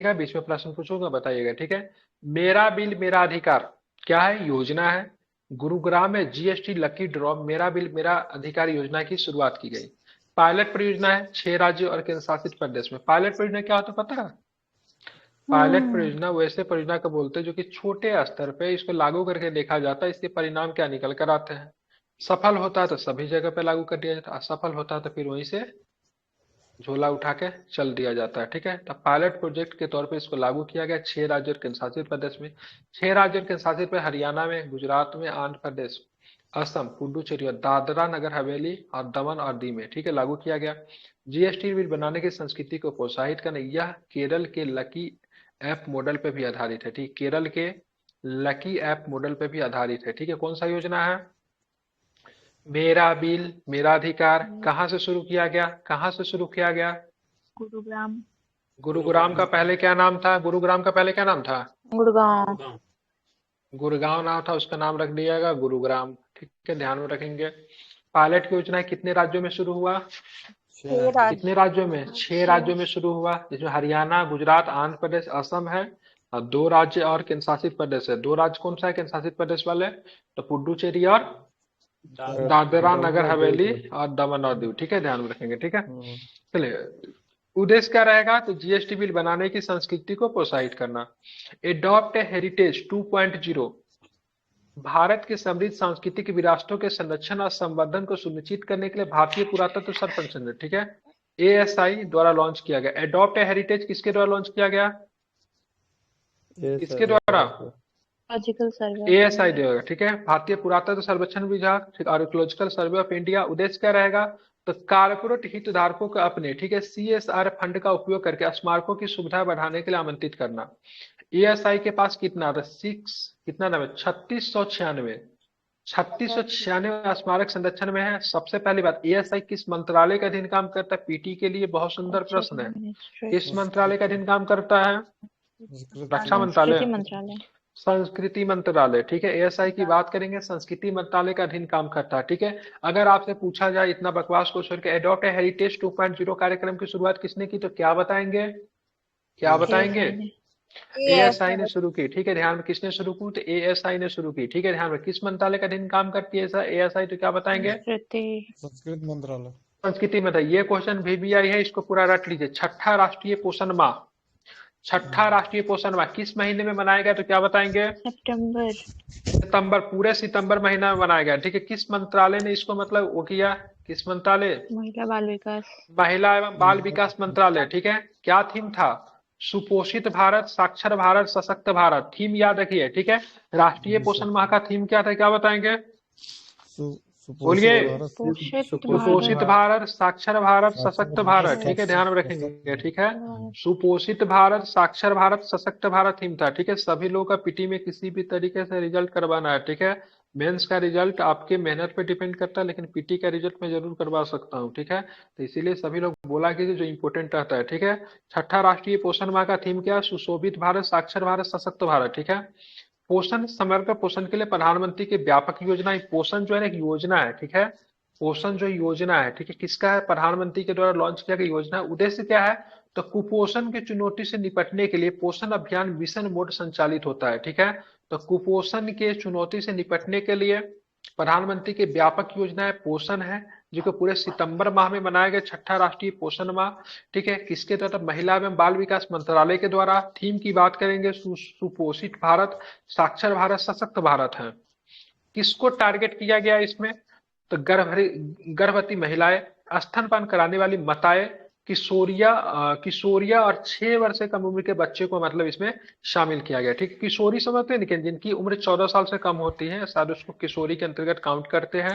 है, बीच में प्रश्न पूछूंगा बताइएगा, ठीक है। मेरा बिल मेरा अधिकार क्या है, योजना है। गुरुग्राम में जीएसटी लकी ड्रॉ मेरा बिल मेरा अधिकार योजना की शुरुआत की गई। पायलट परियोजना है 6 राज्यों और केंद्र शासित प्रदेश में। पायलट परियोजना क्या होता है पता है? पायलट हम्म। परियोजना वैसे परियोजना को बोलते हैं जो कि छोटे स्तर पे इसको लागू करके देखा जाता है, इसके परिणाम क्या निकल कर आते हैं। सफल होता है तो सभी जगह पे लागू कर दिया जाता है, असफल होता है तो फिर वहीं से झोला उठा के चल दिया जाता है, ठीक है। तो पायलट प्रोजेक्ट के तौर पे इसको लागू किया गया 6 राज्यों और केंद्र शासित प्रदेश में। 6 राज्यों और केंद्र शासित प्रदेश हरियाणा में, गुजरात में, आंध्र प्रदेश, असम, पुडुचेरी और दादरा नगर हवेली और दमन और दीव में, ठीक है, लागू किया गया। जीएसटी बिल बनाने की संस्कृति को प्रोत्साहित करने, यह केरल के लकी ऐप मॉडल पे भी आधारित है, ठीक। केरल के लकी ऐप मॉडल पे भी आधारित है, ठीक है। कौन सा योजना है? मेरा बिल मेरा अधिकार। कहाँ से शुरू किया गया, कहाँ से शुरू किया गया? गुरुग्राम। गुरुग्राम का पहले क्या नाम था, गुरुग्राम का पहले क्या नाम था? गुड़गांव। गुड़गांव नाम था, उसका नाम रख दिया गुरुग्राम, ठीक है, ध्यान में रखेंगे। पायलट की योजना कितने राज्यों में शुरू हुआ? छह राज्य। कितने राज्यों में? 6 राज्यों में शुरू हुआ, जिसमें हरियाणा, गुजरात, आंध्र प्रदेश, असम है। और 2 राज्य और केंद्र शासित प्रदेश है। 2 राज्य कौन सा है केंद्र शासित प्रदेश वाले? तो पुडुचेरी और दादरा नगर हवेली और दमन और दीव, ठीक है, ध्यान में रखेंगे, ठीक है। चलिए, उद्देश्य क्या रहेगा? तो जीएसटी बिल बनाने की संस्कृति को प्रोत्साहित करना। एडॉप्ट ए हेरिटेज 2.0, भारत की समृद्ध सांस्कृतिक विरासतों के संरक्षण और संवर्धन को सुनिश्चित करने के लिए भारतीय पुरातत्व सर्वेक्षण, ठीक है, एएसआई द्वारा लॉन्च किया गया। एडॉप्ट ए हेरिटेज किसके द्वारा लॉन्च किया गया? किसके द्वारा? Logical survey of ASI India. देगा, ठीक है, भारतीय पुरातत्व सर्वेक्षण विभाग, ठीक, आर्कियोलॉजिकल सर्वे ऑफ इंडिया। उद्देश्य क्या रहेगा? तो कारपोरेट हितधारकों को अपने, ठीक है, सीएसआर फंड का उपयोग करके स्मारकों की सुविधा बढ़ाने के लिए आमंत्रित करना। एएसआई के पास कितना था? कितना नाम है? 3696। 3696 स्मारक संरक्षण में है। सबसे पहली बात, एएसआई किस मंत्रालय का अधीन काम करता है? पीटी के लिए बहुत सुंदर कल्चर प्रश्न है। किस एडमिनिस्ट्रेशन। मंत्रालय का अधीन काम करता है? रक्षा संस्कृति मंत्रालय, मंत्रालय। संस्कृति मंत्रालय, ठीक है। एएसआई की बात करेंगे, संस्कृति मंत्रालय का अधीन काम करता है, ठीक है। अगर आपसे पूछा जाए इतना बकवास को छोड़ के, एडॉप्ट हेरिटेज 2.0 कार्यक्रम की शुरुआत किसने की, तो क्या बताएंगे? क्या बताएंगे? एएसआई ने। एएसआई ने शुरू की, ठीक है, ध्यान में। किसने शुरू की? तो एएसआई ने शुरू की, ठीक है, ध्यान में। किस मंत्रालय का अधीन काम करती है सर एएसआई, तो क्या बताएंगे? संस्कृति। संस्कृत मंत्रालय। संस्कृति मंत्रालय। ये क्वेश्चन भी आई है, इसको पूरा रट लीजिए। छठा राष्ट्रीय पोषण माह, छठा राष्ट्रीय पोषण माह किस महीने में मनाया गया, तो क्या बताएंगे? सितंबर। सितंबर, पूरे सितंबर महीना में मनाया गया, ठीक है। किस मंत्रालय ने इसको मतलब वो किया? किस मंत्रालय? महिला बाल विकास। महिला एवं बाल विकास मंत्रालय, ठीक है। क्या थीम था? सुपोषित भारत, साक्षर भारत, सशक्त भारत। थीम याद रखिए, ठीक है। राष्ट्रीय पोषण माह का थीम क्या था, क्या बताएंगे? सुपोषित बोलिए। भारत। पोषित सुपोषित भारत। भारत, साक्षर भारत, साक्षर सशक्त भारत, ठीक है, सशक्त ध्यान में रखेंगे, ठीक है। सुपोषित भारत, साक्षर भारत, सशक्त भारत थीम था, ठीक है। सभी लोगों का पीटी में किसी भी तरीके से रिजल्ट करवाना है, ठीक है। मेंस का रिजल्ट आपके मेहनत पे डिपेंड करता है, लेकिन पीटी का रिजल्ट मैं जरूर करवा सकता हूँ, ठीक है। तो इसीलिए सभी लोग बोला कीजिए जो इंपॉर्टेंट रहता है, ठीक है। छठा राष्ट्रीय पोषण माह का थीम क्या है? सुशोभित भारत, साक्षर भारत, सशक्त भारत, ठीक है। पोषण, समग्र पोषण के लिए प्रधानमंत्री की व्यापक योजना। पोषण जो है ना एक योजना है, ठीक है। पोषण जो योजना है, ठीक है, किसका है? प्रधानमंत्री के द्वारा लॉन्च किया गया योजना है। उद्देश्य क्या है? तो कुपोषण की चुनौती से निपटने के लिए पोषण अभियान मिशन मोड संचालित होता है, ठीक है। तो कुपोषण के चुनौती से निपटने के लिए प्रधानमंत्री की व्यापक योजना है, पोषण है, जो कि पूरे सितंबर माह में मनाया गया छठा राष्ट्रीय पोषण माह, ठीक है। किसके द्वारा? महिला एवं बाल विकास मंत्रालय के द्वारा। थीम की बात करेंगे, सुपोषित भारत, साक्षर भारत, सशक्त भारत है। किसको टारगेट किया गया इसमें? तो गर्भवती महिलाएं, स्तनपान कराने वाली माताएं, किशोरिया और 6 वर्ष से कम उम्र के बच्चे को मतलब इसमें शामिल किया गया, ठीक है। किशोरी समझते हैं, लेकिन जिनकी उम्र 14 साल से कम होती है शायद उसको किशोरी के अंतर्गत काउंट करते हैं।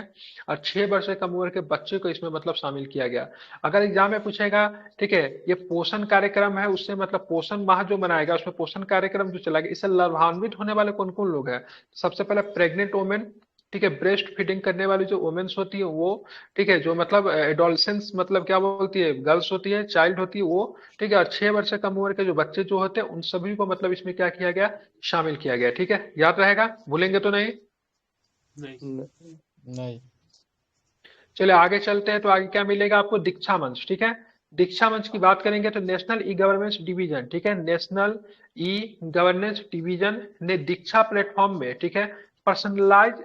और 6 वर्ष से कम उम्र के बच्चे को इसमें मतलब शामिल किया गया। अगर एग्जाम में पूछेगा, ठीक है, ये पोषण कार्यक्रम है, उससे मतलब पोषण माह जो मनाएगा उसमें पोषण कार्यक्रम जो चलाएगा, इससे लाभान्वित होने वाले कौन कौन लोग हैं? सबसे पहले प्रेग्नेंट वोमेन, ठीक है, ब्रेस्ट फीडिंग करने वाली जो वुमेन्स होती है वो, ठीक है, जो मतलब एडोलसेंस मतलब क्या बोलती है, गर्ल्स होती है, चाइल्ड होती है वो, ठीक है। और 6 वर्ष से कम उम्र के जो बच्चे जो होते हैं उन सभी को मतलब इसमें क्या किया गया? शामिल किया गया, ठीक है। याद रहेगा, भूलेंगे तो नहीं? नहीं। चलिए आगे चलते हैं, तो आगे क्या मिलेगा आपको? दीक्षा मंच, ठीक है। दीक्षा मंच की बात करेंगे तो नेशनल ई गवर्नेंस डिवीजन, ठीक है, नेशनल ई गवर्नेंस डिवीजन ने दीक्षा प्लेटफॉर्म में, ठीक है, पर्सनलाइज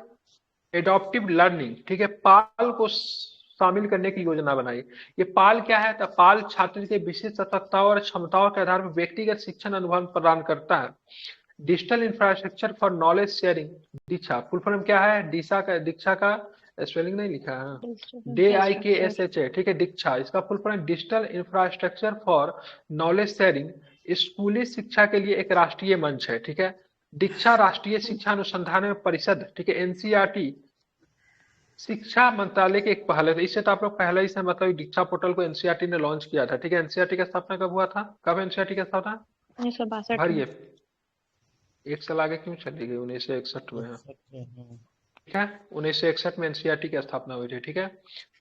एडॉप्टिव लर्निंग, ठीक है, पाल को शामिल करने की योजना बनाई। ये पाल क्या है? तो पाल छात्र के विशिष्ट सतर्कताओं और क्षमताओं के आधार पर व्यक्तिगत शिक्षण अनुभव प्रदान करता है। Digital infrastructure for knowledge sharing, Diksha full form क्या है? दीक्षा का स्पेलिंग नहीं लिखा है, DIKSHA, ठीक है, दीक्षा, इसका full form digital infrastructure for knowledge sharing स्कूली शिक्षा के लिए एक राष्ट्रीय मंच है, ठीक है। दीक्षा राष्ट्रीय शिक्षा अनुसंधान परिषद, ठीक है, NCERT शिक्षा मंत्रालय की एक पहल है। इससे तो आप लोग पहले ही से मतलब दीक्षा पोर्टल को NCERT ने लॉन्च किया था, ठीक है। NCERT का स्थापना कब हुआ था? कब NCERT का स्थापना? 1962 में। भरिए, एक साल आगे क्यों चली गई? 1961 में है, ठीक है, 1961 में NCERT की स्थापना हुई थी, ठीक है।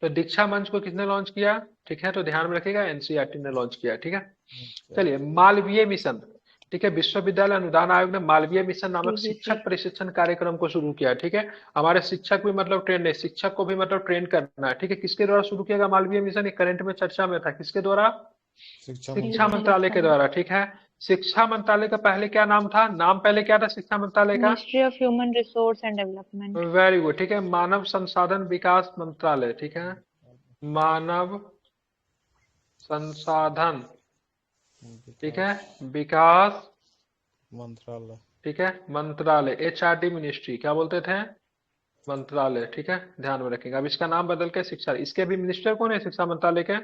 तो दीक्षा मंच को किसने लॉन्च किया? ठीक है, तो ध्यान में रखिएगा, NCERT ने लॉन्च किया, ठीक है। चलिए, मालवीय मिशन, ठीक है, विश्वविद्यालय अनुदान आयोग ने मालवीय मिशन नामक शिक्षक प्रशिक्षण कार्यक्रम को शुरू किया, ठीक है। हमारे शिक्षक भी मतलब ट्रेन है, शिक्षक को भी मतलब ट्रेन करना है, ठीक है। किसके द्वारा शुरू किया गया मालवीय मिशन? ये करंट में चर्चा में था, किसके द्वारा? शिक्षा मंत्रालय के द्वारा, ठीक है। शिक्षा मंत्रालय का पहले क्या नाम था? नाम पहले क्या था शिक्षा मंत्रालय का? Ministry of human resource and development. Very good, ठीक है, मानव संसाधन विकास मंत्रालय, ठीक है, मानव संसाधन, ठीक है, विकास मंत्रालय, ठीक है, मंत्रालय, HRD मिनिस्ट्री, क्या बोलते थे? मंत्रालय, ठीक है, ध्यान में रखेंगे। अब इसका नाम बदल के शिक्षा, इसके भी मिनिस्टर कौन है शिक्षा मंत्रालय के?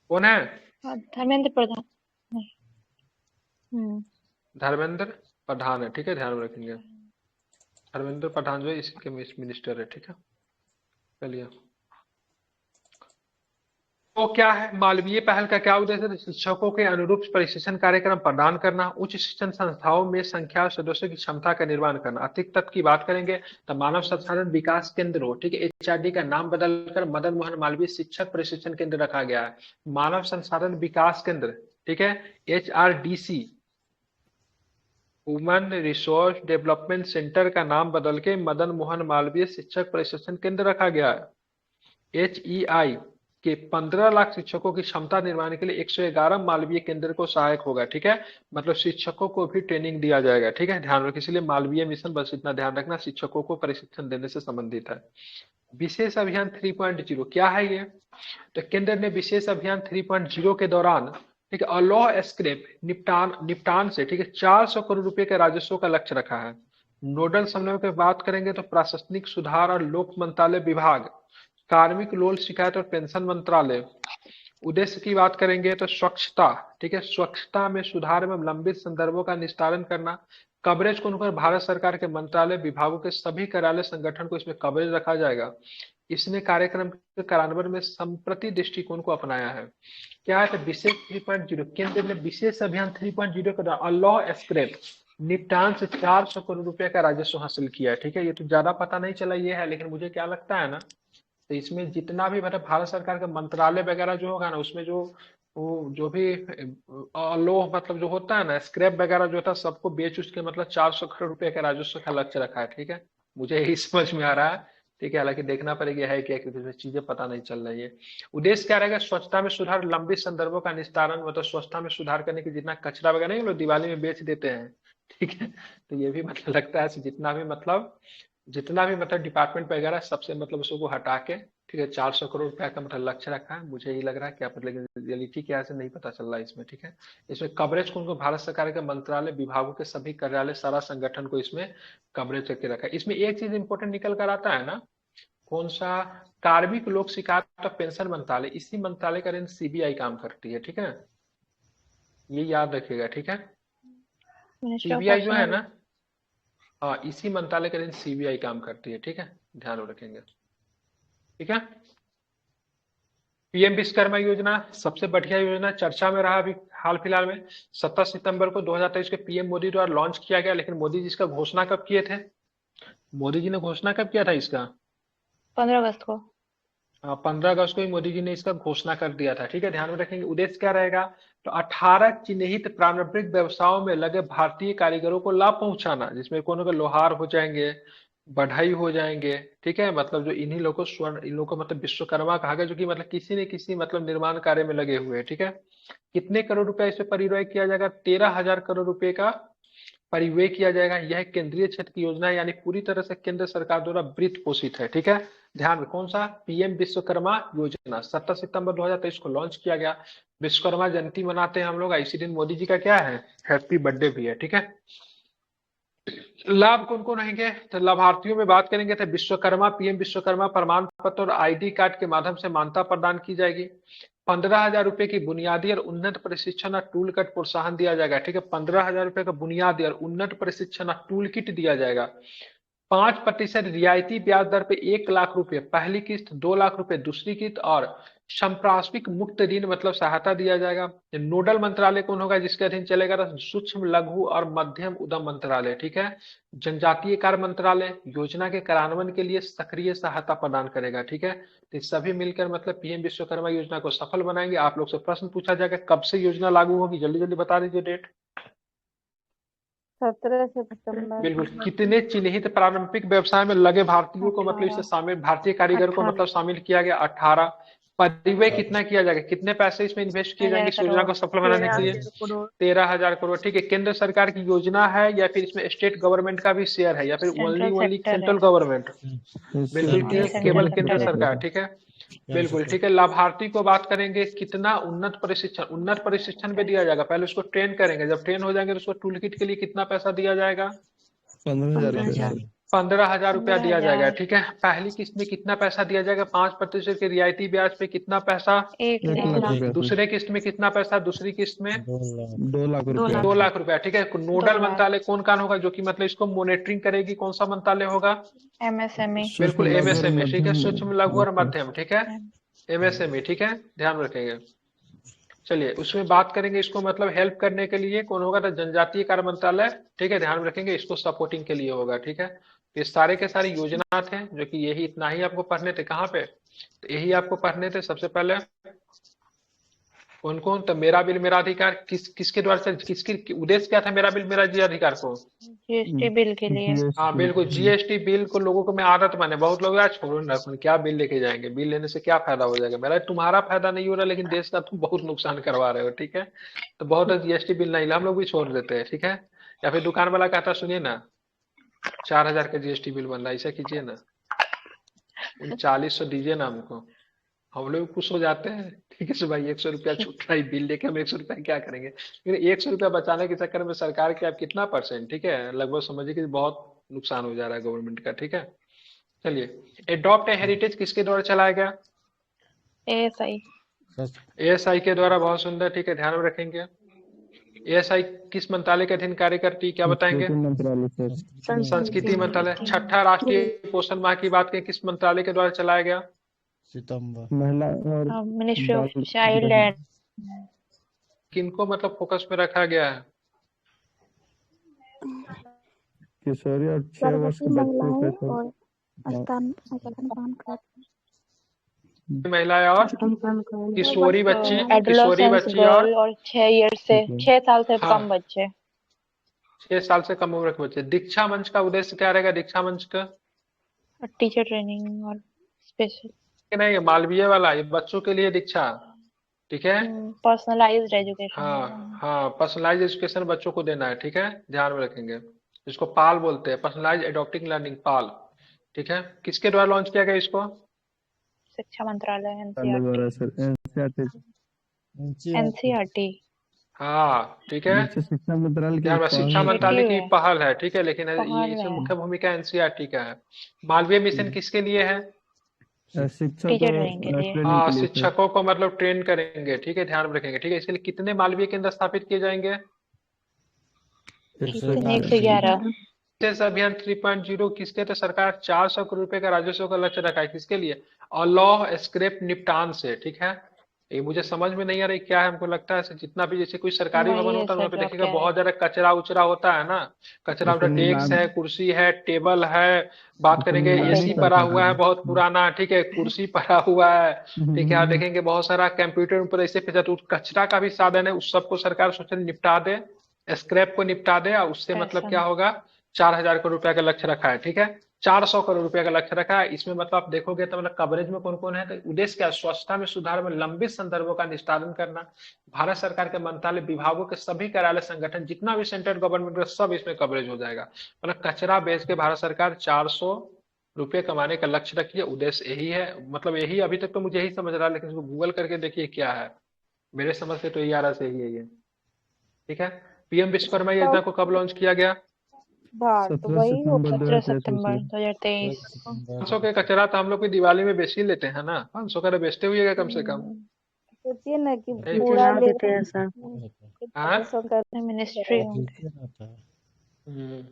कौन है? धर्मेंद्र प्रधान। धर्मेंद्र प्रधान है, ठीक है, ध्यान में रखेंगे। धर्मेंद्र प्रधान जो है इसके मिनिस्टर है, ठीक है। चलिए, तो क्या है मालवीय पहल का क्या उद्देश्य है? शिक्षकों के अनुरूप प्रशिक्षण कार्यक्रम प्रदान करना, उच्च शिक्षण संस्थाओं में संख्या सदस्यों की क्षमता का निर्माण करना। अधिक तत्व की बात करेंगे तो मानव संसाधन विकास केंद्र हो, ठीक है, HRD का नाम बदलकर मदन मोहन मालवीय शिक्षक प्रशिक्षण केंद्र रखा गया है। मानव संसाधन विकास केंद्र, ठीक है, HRDC, human resource development centre का नाम बदल के मदन मोहन मालवीय शिक्षक प्रशिक्षण केंद्र रखा गया है। HEI के 15 लाख शिक्षकों की क्षमता निर्माण के लिए 111 मालवीय केंद्र को सहायक होगा, ठीक है, मतलब शिक्षकों को भी ट्रेनिंग दिया जाएगा, ठीक है, ध्यान रखिए। इसलिए मालवीय मिशन, बस इतना ध्यान रखना, शिक्षकों को प्रशिक्षण देने से संबंधित है। विशेष अभियान 3.0 क्या है ये? तो केंद्र ने विशेष अभियान 3.0 के दौरान, ठीक है, अलॉ स्क्रैप निपटान से, ठीक है, 400 करोड़ रुपए के राजस्व का लक्ष्य रखा है। नोडल समन्वय की बात करेंगे तो प्रशासनिक सुधार और लोक मंत्रालय विभाग, कार्मिक लोक शिकायत और पेंशन मंत्रालय। उद्देश्य की बात करेंगे तो स्वच्छता, ठीक है, स्वच्छता में सुधार एवं लंबित संदर्भों का निस्तारण करना। कवरेज को उनपर भारत सरकार के मंत्रालय विभागों के सभी कार्यालय संगठन को इसमें कवरेज रखा जाएगा। इसने कार्यक्रम के कार्यान्वयन में संप्रति दृष्टिकोण को अपनाया है। क्या है? तो विशेष 3.0 केंद्र ने विशेष अभियान 3.0 के दौरान अलॉ स्क्रैप निपटान से 400 करोड़ रुपए का राजस्व हासिल किया है, ठीक है। ये तो ज्यादा पता नहीं चला ये है, लेकिन मुझे क्या लगता है ना, तो इसमें जितना भी मतलब भारत सरकार का मंत्रालय वगैरह जो होगा ना, उसमें जो भी लोह मतलब जो होता है ना, स्क्रैप वगैरह जो था, सबको बेच उच के मतलब 400 करोड़ रुपए का राजस्व का लक्ष्य रखा है, ठीक है। मुझे यही समझ में आ रहा है, ठीक है, हालांकि देखना पड़ेगा है क्या, क्योंकि चीजें पता नहीं चल रही है। उद्देश्य क्या रहेगा? स्वच्छता में सुधार, लंबित संदर्भों का निस्तारण, मतलब स्वच्छता में सुधार करने की जितना कचरा वगैरह नहीं लोग दिवाली में बेच देते हैं, ठीक है, तो ये भी मतलब लगता है जितना भी मतलब डिपार्टमेंट वगैरह सबसे मतलब उसको हटा के, ठीक है, 400 करोड़ रुपए का मतलब लक्ष्य रखा है। मुझे यही लग रहा है, क्या पता, लेकिन रियलिटी क्या है नहीं पता चल रहा है इसमें, ठीक है। इसमें कवरेज को उनको भारत सरकार के मंत्रालय विभागों के सभी कार्यालय सारा संगठन को इसमें कवरेज करके रखा है। इसमें एक चीज इंपॉर्टेंट निकल कर आता है ना, कौन सा? कार्मिक लोक शिकायत और पेंशन मंत्रालय, इसी मंत्रालय का CBI काम करती है, ठीक है, ये याद रखिएगा, ठीक है। CBI जो है ना, हाँ, इसी मंत्रालय के दिन CBI काम करती है, ठीक है, ध्यान रखेंगे, ठीक है। PM विश्वकर्मा योजना सबसे बढ़िया योजना, चर्चा में रहा अभी हाल फिलहाल में। 17 सितंबर को 2023 के PM मोदी द्वारा लॉन्च किया गया, लेकिन मोदी जी इसका घोषणा कब किए थे? मोदी जी ने घोषणा कब किया था इसका? 15 अगस्त को। 15 अगस्त को ही मोदी जी ने इसका घोषणा कर दिया था, ठीक है, ध्यान में रखेंगे। उद्देश्य क्या रहेगा? तो 18 चिन्हित पारंपरिक व्यवसायों में लगे भारतीय कारीगरों को लाभ पहुंचाना, जिसमें कौन होगा? लोहार हो जाएंगे, बढ़ई हो जाएंगे, ठीक है। मतलब जो इन्हीं लोगों को स्वर्ण, इन लोगों को मतलब विश्वकर्मा कहा गया, जो कि मतलब किसी न किसी मतलब निर्माण कार्य में लगे हुए हैं, ठीक है। कितने करोड़ रुपए इस पे परिव्यय किया जाएगा? 13,000 करोड़ रुपए का परिव्यय किया जाएगा। यह केंद्रीय क्षेत्र की योजना है, यानी पूरी तरह से केंद्र सरकार द्वारा वित्त पोषित है, ठीक है। ध्यान में, कौन सा? पीएम विश्वकर्मा योजना 17 सितंबर 2023 को लॉन्च किया गया। विश्वकर्मा जयंती मनाते हैं हम लोग, इसी दिन मोदी जी का क्या है, हैप्पी बर्थडे भी है, ठीक है। लाभ कौन कौन रहेंगे? तो लाभार्थियों में बात करेंगे तो विश्वकर्मा, पीएम विश्वकर्मा प्रमाण पत्र और आईडी कार्ड के माध्यम से मान्यता प्रदान की जाएगी। 15,000 रुपए की बुनियादी और उन्नत प्रशिक्षण और टूल किट प्रोत्साहन दिया जाएगा, ठीक है। 15,000 रुपए का बुनियादी और उन्नत प्रशिक्षण और टूल किट दिया जाएगा। 5% रियायती ब्याज दर पे 1 लाख रुपए पहली किस्त, 2 लाख रुपए दूसरी किस्त, और संप्राश्विक मुक्त ऋण मतलब सहायता दिया जाएगा। नोडल मंत्रालय कौन होगा जिसके अधीन चलेगा? तो सूक्ष्म लघु और मध्यम उद्यम मंत्रालय, ठीक है। जनजातीय कार्य मंत्रालय योजना के कार्यान्वयन के लिए सक्रिय सहायता प्रदान करेगा, ठीक है। तो ये सभी मिलकर मतलब पीएम विश्वकर्मा योजना को सफल बनाएंगे। आप लोग से प्रश्न पूछा जाएगा कब से योजना लागू होगी, जल्दी जल्दी बता दीजिए डेट। 17 सितंबर। बिल्कुल। कितने चिन्हित पारंपरिक व्यवसाय में लगे भारतीयों को मतलब इससे शामिल, भारतीय कारीगर को मतलब शामिल किया गया? 18। परिव्यय कितना किया जाएगा, कितने पैसे इसमें इन्वेस्ट किए जाएंगे इस योजना को सफल बनाने के लिए? 13,000 करोड़, ठीक है। केंद्र सरकार की योजना है या फिर इसमें स्टेट गवर्नमेंट का भी शेयर है, या फिर only central only sector central है। गवर्नमेंट? बिल्कुल ठीक है, सेंट्रल केवल सेक्टर केंद्र है। सरकार, ठीक है। बिल्कुल ठीक है। लाभार्थी को बात करेंगे, कितना उन्नत प्रशिक्षण, उन्नत प्रशिक्षण पे दिया जाएगा? पहले उसको ट्रेन करेंगे, जब ट्रेन हो जाएंगे तो उसको टूल किट के लिए कितना पैसा दिया जाएगा? 15,000 रुपये। 15,000 रुपया दिया जाएगा, 15,000। ठीक है। पहली किस्त में कितना पैसा दिया जाएगा? 5% के रियायती ब्याज पे कितना पैसा? 1 1 लाख लाख। रुपया। दूसरे किस्त में कितना पैसा? दूसरी किस्त में 2 लाख। 2 लाख 2 रुपया। 2 लाख रुपया, ठीक है। 2 नोडल लाख। मंत्रालय कौन कौन होगा जो कि मतलब इसको मॉनिटरिंग करेगी? कौन सा मंत्रालय होगा? MSME। बिल्कुल सूक्ष्म लघु और एमएसएमई, ठीक है। मध्यम सूक्ष्म लघु और उद्यम। मध्यम, ठीक है। एमएसएमई, ठीक है, ध्यान रखेंगे। चलिए उसमें बात करेंगे, इसको मतलब हेल्प करने के लिए कौन होगा? तो जनजातीय कार्य मंत्रालय, ठीक है, ध्यान रखेंगे, इसको सपोर्टिंग के लिए होगा, ठीक है। ये सारे के सारे योजना थे जो कि यही इतना ही आपको पढ़ने थे। कहाँ पे? तो यही आपको पढ़ने थे सबसे पहले। कौन कौन? तो मेरा बिल मेरा अधिकार किसके द्वारा से, किसकी उद्देश्य क्या था मेरा बिल मेरा जी अधिकार को? GST बिल के लिए। हाँ बिल्कुल, जीएसटी बिल को लोगों को मैं आदत बने, बहुत लोग यार छोड़ो ना, अपन क्या बिल लेके जाएंगे, बिल लेने से क्या फायदा हो जाएगा मेरा? तुम्हारा फायदा नहीं हो रहा लेकिन देश का तुम बहुत नुकसान करवा रहे हो, ठीक है। तो बहुत जीएसटी बिल नहीं ला, हम लोग भी छोड़ देते हैं, ठीक है। या फिर दुकान वाला कहता सुनिए ना 4,000 का जीएसटी बिल बन रहा है, ऐसा कीजिए ना 3900 दीजिए ना हमको, हम लोग खुश हो जाते हैं, ठीक है। सो भाई 100 रुपया छूट रहा है, बिल लेके हम 100 रुपया क्या करेंगे? लेकिन 100 रुपया बचाने के चक्कर में सरकार के आप कितना परसेंट, ठीक है, लगभग समझिए कि बहुत नुकसान हो जा रहा है गवर्नमेंट का, ठीक है। चलिए, एडॉप्ट हेरिटेज किसके द्वारा चलाया गया? ASI। एएसआई के द्वारा, बहुत सुंदर, ठीक है, ध्यान में रखेंगे। एएसआई किस मंत्रालय के अधीन कार्य करती है, क्या बताएंगे? संस्कृति मंत्रालय सर। संस्कृति मंत्रालय। छठा राष्ट्रीय पोषण माह की बात करें, किस मंत्रालय के द्वारा चलाया गया? सितंबर। महिला और मिनिस्ट्री ऑफ बाल चाइल्ड विकास। एंड। किनको मतलब फोकस में रखा गया है? किशोरी और 6 वर्ष के बच्चों के साथ और स्तनपान कराती महिलाएं और किशोरी बच्ची, किशोरी एडोलेसेंस बच्ची और गर्ल और 6 ईयर से 6 साल से हाँ कम बच्चे। 6 साल से कम उम्र के बच्चे। दीक्षा मंच का उद्देश्य क्या रहेगा? दीक्षा मंच का टीचर ट्रेनिंग और स्पेशल कि नहीं, ये मालवीय वाला, ये बच्चों के लिए दीक्षा, ठीक है। Personalised education. हाँ हाँ, पर्सनलाइज एजुकेशन बच्चों को देना है, ठीक है, ध्यान में रखेंगे। इसको पाल बोलते हैं, पर्सनलाइज एडॉप्टिंग लर्निंग, पाल, ठीक है। किसके द्वारा लॉन्च किया गया इसको? शिक्षा मंत्रालय, द्वारा सर एनसीईआरटी। हाँ ठीक है, उच्च शिक्षा मंत्रालय की ध्यान में, शिक्षा पहल मंत्रालय की है। पहल है, ठीक है, लेकिन पहल इसमें है। मुख्य भूमिका एनसीईआरटी का है। मालवीय मिशन किसके लिए है? शिक्षा टीचर को ट्रेनिंग के लिए। ट्रेनिंग हाँ, के लिए सर। शिक्षकों को मतलब ट्रेन करेंगे, ठीक है, ध्यान में रखेंगे, ठीक है। इसके लिए कितने मालवीय केंद्र स्थापित किए जाएंगे? 111। विशेष अभियान 3.0 किसके तहत सरकार 400 करोड़ रुपए का राजस्व का लक्ष्य रखा है? किसके लिए? अलाव स्क्रैप निपटान से, ठीक है। ये मुझे समझ में नहीं आ रही क्या है, हमको लगता है जितना भी जैसे कोई सरकारी भवन वही होता है वहाँ पे सर, देखिएगा क्या बहुत ज्यादा कचरा उचरा होता है ना, कचरा उसको उचरा, डेस्क नीलाम है, कुर्सी है, टेबल है, बात करेंगे नीलामी एसी कर पड़ा सकते हुआ है हैं। बहुत पुराना, ठीक है, कुर्सी पड़ा हुआ है, ठीक है, आप देखेंगे बहुत सारा कंप्यूटर ऊपर ऐसे पे तो कचरा का भी साधन है, उस सबको सरकार सोचे निपटा दे, स्क्रैप को निपटा दे, और उससे मतलब पैसा। क्या होगा, 4,000 करोड़ रुपया का लक्ष्य रखा है, ठीक है। 400 करोड़ रुपए का लक्ष्य रखा है। इसमें मतलब आप देखोगे तो मतलब कवरेज में कौन कौन है, तो उद्देश्य क्या है, स्वच्छता में सुधार में लंबित संदर्भों का निस्तारण करना, भारत सरकार के मंत्रालय विभागों के सभी कार्यालय संगठन जितना भी सेंट्रल गवर्नमेंट का सब इसमें कवरेज हो जाएगा। मतलब कचरा बेच के भारत सरकार 400 रुपये कमाने का लक्ष्य रखी है, उद्देश्य यही है। मतलब यही अभी तक तो मुझे यही समझ रहा है, लेकिन इसको गूगल करके देखिए क्या है, मेरे समझ से तो ये आ रहा से यही है ये। ठीक है। पीएम विश्वकर्मा योजना को कब लॉन्च किया गया? बात 17 वही हो सितंबर 17 2023 सितंबर में। 2023। 500 के कचरा तो हम लोग की दिवाली में बेच ही लेते हैं ना, 500 का तो बेचते हुए कम से कम। सोचिए ना कि नहीं, पूरा चुनाव देते हैं सर। हाँ? 500 कर मिनिस्ट्री हम्म।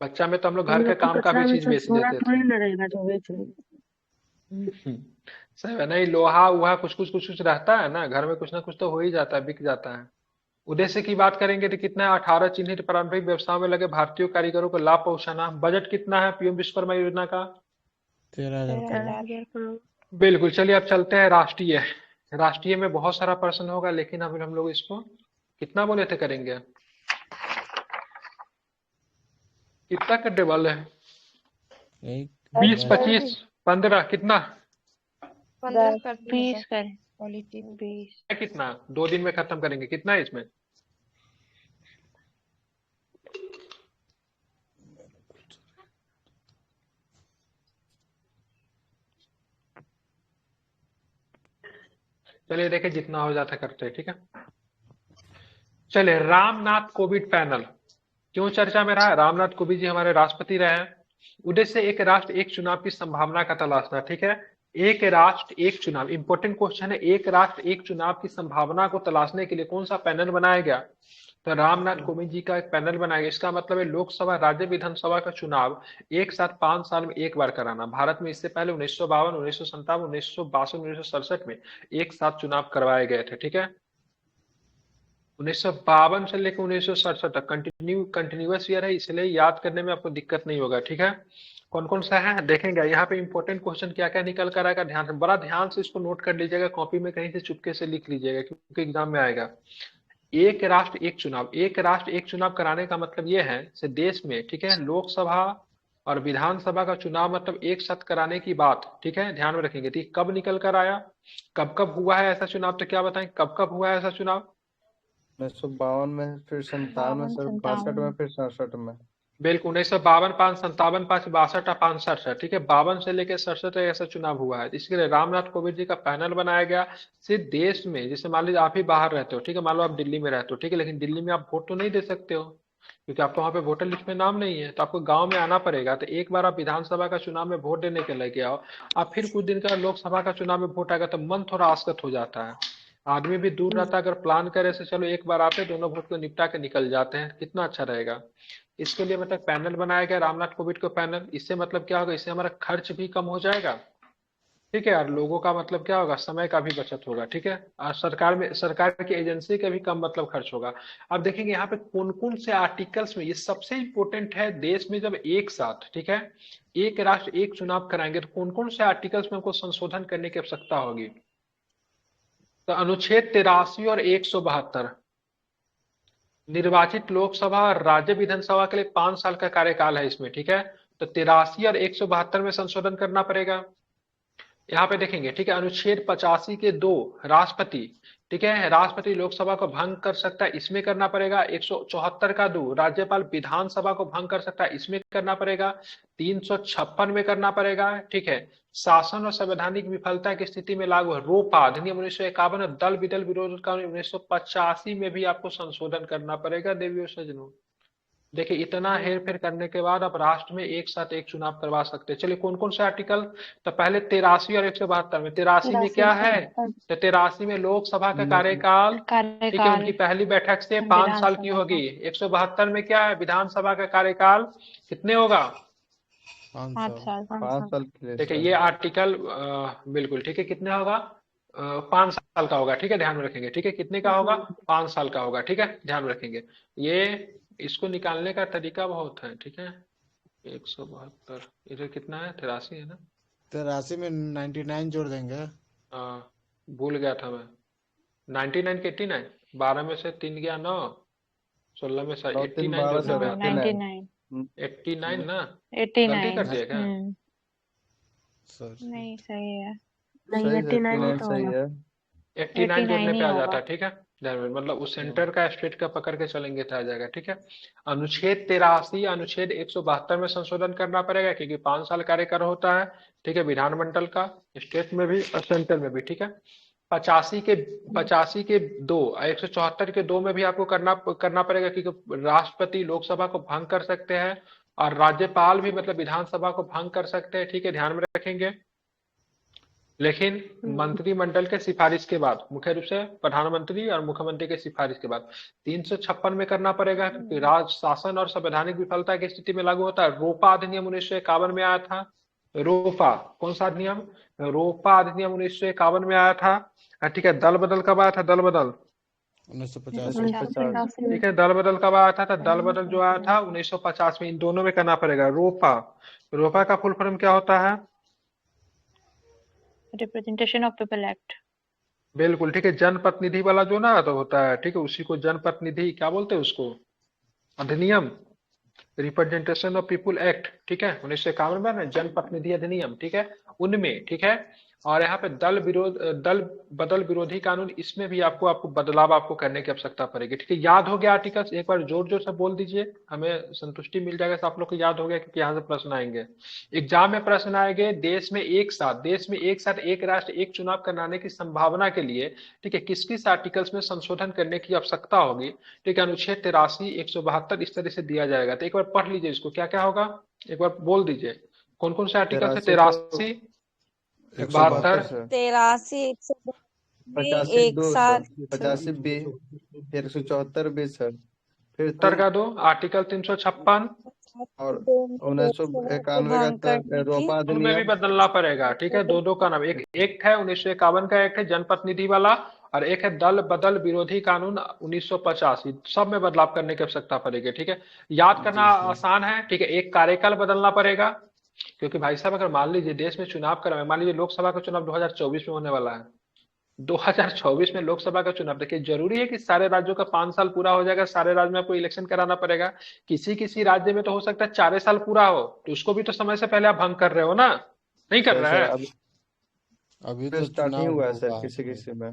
बच्चा में तो हम लोग हम घर के लोग को काम का भी कचरा में चीज सब बेच सोना देते थोड़ी थे। ना रहेगा जो बेच रहे सही है, नहीं लोहा वहा कुछ कुछ रहता है ना घर में, कुछ ना कुछ तो हो ही जाता है, बिक जाता है। उद्देश्य की बात करेंगे तो कितना है, 18 चिन्हित पारंपरिक व्यवसायों में लगे भारतीय कारीगरों को लाभ पहुंचाना। बजट कितना है पीएम विश्वकर्मा योजना का? 13,000 करोड़। बिल्कुल। चलिए अब चलते हैं राष्ट्रीय। राष्ट्रीय में बहुत सारा प्रश्न होगा, लेकिन अभी हम लोग इसको कितना बोले थे करेंगे, कितना का टेबल है? 20, 25, 15 कितना 10 20 करें, 20 है? कितना 2 दिन में खत्म करेंगे, कितना है इसमें? चलिए देखिए जितना हो जाता करते हैं, ठीक है। चलिए रामनाथ कोविंद पैनल क्यों चर्चा में रहा? रामनाथ कोविंद जी हमारे राष्ट्रपति रहे हैं। उद्देश्य एक राष्ट्र एक चुनाव की संभावना का तलाशना। ठीक है, एक राष्ट्र एक चुनाव इंपॉर्टेंट क्वेश्चन है। एक राष्ट्र एक चुनाव की संभावना को तलाशने के लिए कौन सा पैनल बनाया गया? तो रामनाथ कोविंद जी का एक पैनल बनाया गया। इसका मतलब है लोकसभा राज्य विधानसभा का चुनाव एक साथ 5 साल में एक बार कराना। भारत में इससे पहले 1952, 1957, 1962, 1967 में एक साथ चुनाव करवाए गए थे। ठीक है, 1952 से लेकर 1967 तक कंटिन्यूअस ईयर है, इसलिए याद करने में आपको दिक्कत नहीं होगा। ठीक है, कौन कौन सा है देखेंगे यहाँ पे। इंपॉर्टेंट क्वेश्चन क्या क्या निकल कर आएगा, ध्यान से बड़ा ध्यान से इसको नोट कर लीजिएगा, कॉपी में कहीं से चुपके से लिख लीजिएगा क्योंकि एग्जाम में आएगा। एक राष्ट्र एक चुनाव, एक राष्ट्र एक चुनाव कराने का मतलब ये है से देश में, ठीक है, लोकसभा और विधानसभा का चुनाव मतलब एक साथ कराने की बात। ठीक है, ध्यान में रखेंगे। ठीक, कब निकल कर आया, कब कब हुआ है ऐसा चुनाव, तो क्या बताएं कब कब हुआ है ऐसा चुनाव? 1952 में, फिर 57 में, सर 62 में, फिर 67 में। बिल्कुल 1952, 5, 57, 5, 62 और 5, 67। ठीक है, 52 से लेकर 67 तक ऐसा चुनाव हुआ है। इसके लिए रामनाथ कोविंद जी का पैनल बनाया गया। सिर्फ देश में, जैसे मान लीजिए आप ही बाहर रहते हो, ठीक है, मान लो आप दिल्ली में रहते हो, ठीक है, लेकिन दिल्ली में आप वोट तो नहीं दे सकते हो क्योंकि आपको वहां पे वोटर लिस्ट में नाम नहीं है, तो आपको गांव में आना पड़ेगा। तो एक बार आप विधानसभा का चुनाव में वोट देने के लगे आओ, आप फिर कुछ दिन का लोकसभा का चुनाव में वोट आएगा तो मन थोड़ा आसक्त हो जाता है। आदमी भी दूर रहता है, अगर प्लान करे से चलो एक बार आते दोनों वोट को निपटा के निकल जाते हैं, कितना अच्छा रहेगा। इसके लिए मतलब पैनल बनाया गया रामनाथ कोविंद को पैनल। इससे मतलब क्या होगा, इससे हमारा खर्च भी कम हो जाएगा। ठीक है, और लोगों का मतलब क्या होगा, समय का भी बचत होगा। ठीक है, और सरकार की एजेंसी का भी कम मतलब खर्च होगा। अब देखेंगे यहाँ पे कौन कौन से आर्टिकल्स में, ये सबसे इंपॉर्टेंट है देश में जब एक साथ, ठीक है, एक राष्ट्र एक चुनाव कराएंगे तो कौन कौन से आर्टिकल्स में हमको संशोधन करने की आवश्यकता होगी। तो अनुच्छेद 83 और 172, निर्वाचित लोकसभा और राज्य विधानसभा के लिए 5 साल का कार्यकाल है इसमें। ठीक है, तो 83 और 172 में संशोधन करना पड़ेगा। यहाँ पे देखेंगे, ठीक है, अनुच्छेद 85 के 2, राष्ट्रपति, ठीक है, राष्ट्रपति लोकसभा को भंग कर सकता है, इसमें करना पड़ेगा। 174 का 2, राज्यपाल विधानसभा को भंग कर सकता है, इसमें करना पड़ेगा। 356 में करना पड़ेगा। ठीक है, शासन और संवैधानिक विफलता की स्थिति में लागू है रोपा अधिनियम 1951 और दल विदल विरोध कानून 1985 में भी आपको संशोधन करना पड़ेगा। देवियों सज्जनों, देखिए इतना हेर फेर करने के बाद आप राष्ट्र में एक साथ एक चुनाव करवा सकते हैं। चलिए कौन कौन से आर्टिकल, तो पहले 83 और 172 में, 83 में क्या है, तो 83 में लोकसभा का कार्यकाल, ठीक है, उनकी पहली बैठक से 5 साल की होगी। 172 में क्या है, विधानसभा का कार्यकाल कितने होगा, 5 साल। 5 साल के लिए देखिए सर। ये आर्टिकल बिल्कुल ठीक है, कितने होगा, 5 साल का होगा। ठीक है, ध्यान में रखेंगे। ठीक है, कितने का होगा, 5 साल का होगा। ठीक है, ध्यान में रखेंगे। ये इसको निकालने का तरीका बहुत है। ठीक है, 172 इधर कितना है, 83 है ना, 83 में 99 जोड़ देंगे। भूल गया था मैं। 99 के 89, 12 में से 3 गया 9, 16 में से 9 3 89 12 जोड़ना सर, है। 89। 99 89 ना, 89। गलती कर दिया क्या? नहीं सही है। नहीं सही 89 ही 89 तो सही होगा। है। 89 जोड़ने 89 पे ही आ होगा। जाता है, ठीक है। ध्यान में, मतलब उस सेंटर का स्टेट का पकड़ के चलेंगे तो आ जाएगा, ठीक है। अनुच्छेद 83 अनुच्छेद 172 में संशोधन करना पड़ेगा, क्योंकि 5 साल कार्यकाल होता है, ठीक है, विधानमंडल का, स्टेट में भी और सेंटर में भी, ठीक है। 85 के 2 और 174 के 2 में भी आपको करना पड़ेगा, क्योंकि राष्ट्रपति लोकसभा को भंग कर सकते हैं और राज्यपाल भी मतलब विधानसभा को भंग कर सकते हैं, ठीक है, ध्यान में रखेंगे। लेकिन मंत्रिमंडल के सिफारिश के बाद, मुख्य रूप से प्रधानमंत्री और मुख्यमंत्री के सिफारिश के बाद 356 में करना पड़ेगा, क्योंकि राज शासन और संवैधानिक विफलता की स्थिति में लागू होता है। रोपा अधिनियम 1951 में आया था। रोपा कौन सा अधिनियम? रोपा अधिनियम 1951 में आया था, ठीक है। दल बदल कब आया था? दल बदल 1950 1950 ठीक है, दल बदल कब आया था? तो दल बदल जो आया था 1950 में। इन दोनों में करना पड़ेगा। रोपा, रोपा का फुल फॉर्म क्या होता है? Representation of people act. बिल्कुल, ठीक है। जनप्रतिनिधि वाला जो ना तो होता है, ठीक है, उसी को जनप्रतिनिधि क्या बोलते हैं उसको? अधिनियम, रिप्रेजेंटेशन ऑफ पीपुल एक्ट, ठीक है, 1951 में ना, जनप्रतिनिधि अधिनियम, ठीक है, उनमें, ठीक है। और यहाँ पे दल बदल विरोधी कानून, इसमें भी आपको बदलाव करने की आवश्यकता पड़ेगी, ठीक है। याद हो गया आर्टिकल्स? एक बार जोर जोर से बोल दीजिए, हमें संतुष्टि मिल जाएगा आप लोग को याद हो गया, क्योंकि यहाँ से प्रश्न आएंगे, एग्जाम में प्रश्न आएंगे। देश में एक साथ एक राष्ट्र एक चुनाव कराने की संभावना के लिए, ठीक है, किस किस आर्टिकल्स में संशोधन करने की आवश्यकता होगी, ठीक है। अनुच्छेद 83, 172 इस तरह से दिया जाएगा। तो एक बार पढ़ लीजिए इसको, क्या क्या होगा, एक बार बोल दीजिए कौन कौन से आर्टिकल है? 83 83, 172 72, सर, 83 192 85 एक 2 साथ सर, 85 बी, फिर 174 बी सर, फिर उत्तर का दो, आर्टिकल 356 और 1991 को 1991 भंग का करने की रोपा उनमें भी अधिनियम, बदलना पड़ेगा, ठीक है। दो दो का नाम, एक एक्ट है 1951 का एक्ट है जनप्रतिनिधि वाला, और एक है दल बदल विरोधी कानून 1950, सब में बदलाव करने की आवश्यकता पड़ेगी, ठीक है। याद करना आसान है, ठीक है। एक कार्यकाल बदलना पड़ेगा, क्योंकि भाई साहब अगर मान लीजिए देश में चुनाव कराए, मान लीजिए लोकसभा का चुनाव 2024 में होने वाला है, 2024 में लोकसभा का चुनाव, देखिए जरूरी है कि सारे राज्यों का 5 साल पूरा हो जाएगा, सारे राज्य में आपको इलेक्शन कराना पड़ेगा। किसी किसी राज्य में तो हो सकता है 4 साल पूरा हो, तो उसको भी तो समय से पहले आप भंग कर रहे हो ना, नहीं कर सर रहे सर हैं? अभी तो तो स्टार्ट ही चुनाव हुआ है सर होगा किसी किसी में।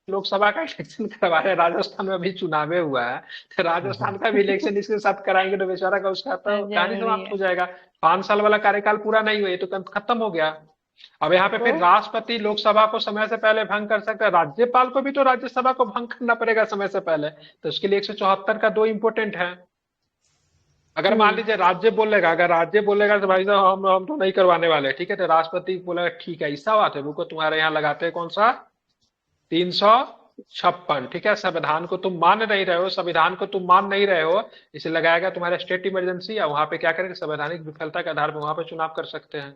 लोकसभा का इलेक्शन करवा रहे हैं, राजस्थान में अभी चुनाव हुआ है, तो राजस्थान का भी इलेक्शन इसके साथ कराएंगे तो बेचारा का उसका तो कहानी जरूरी समाप्त है। हो जाएगा। 5 साल वाला कार्यकाल पूरा नहीं हुआ, ये तो खत्म हो गया। अब यहाँ पे फिर राष्ट्रपति लोकसभा को समय से पहले भंग कर सकता है, राज्यपाल को भी तो राज्यसभा को भंग करना पड़ेगा समय से पहले, तो उसके लिए 174 का 2 इंपोर्टेंट है। अगर मान लीजिए राज्य बोलेगा, अगर राज्य बोलेगा तो भाई साहब हम तो नहीं करवाने वाले, ठीक है, तो राष्ट्रपति बोलेगा ठीक है, ऐसा बात है, रुको तुम्हारे यहाँ लगाते हैं कौन सा 356, ठीक है। संविधान को तुम मान नहीं रहे हो, संविधान को तुम मान नहीं रहे हो, इसे लगाएगा तुम्हारा स्टेट इमरजेंसी, और वहां पे क्या करेंगे, संवैधानिक विफलता के आधार पर वहां पे चुनाव कर सकते हैं,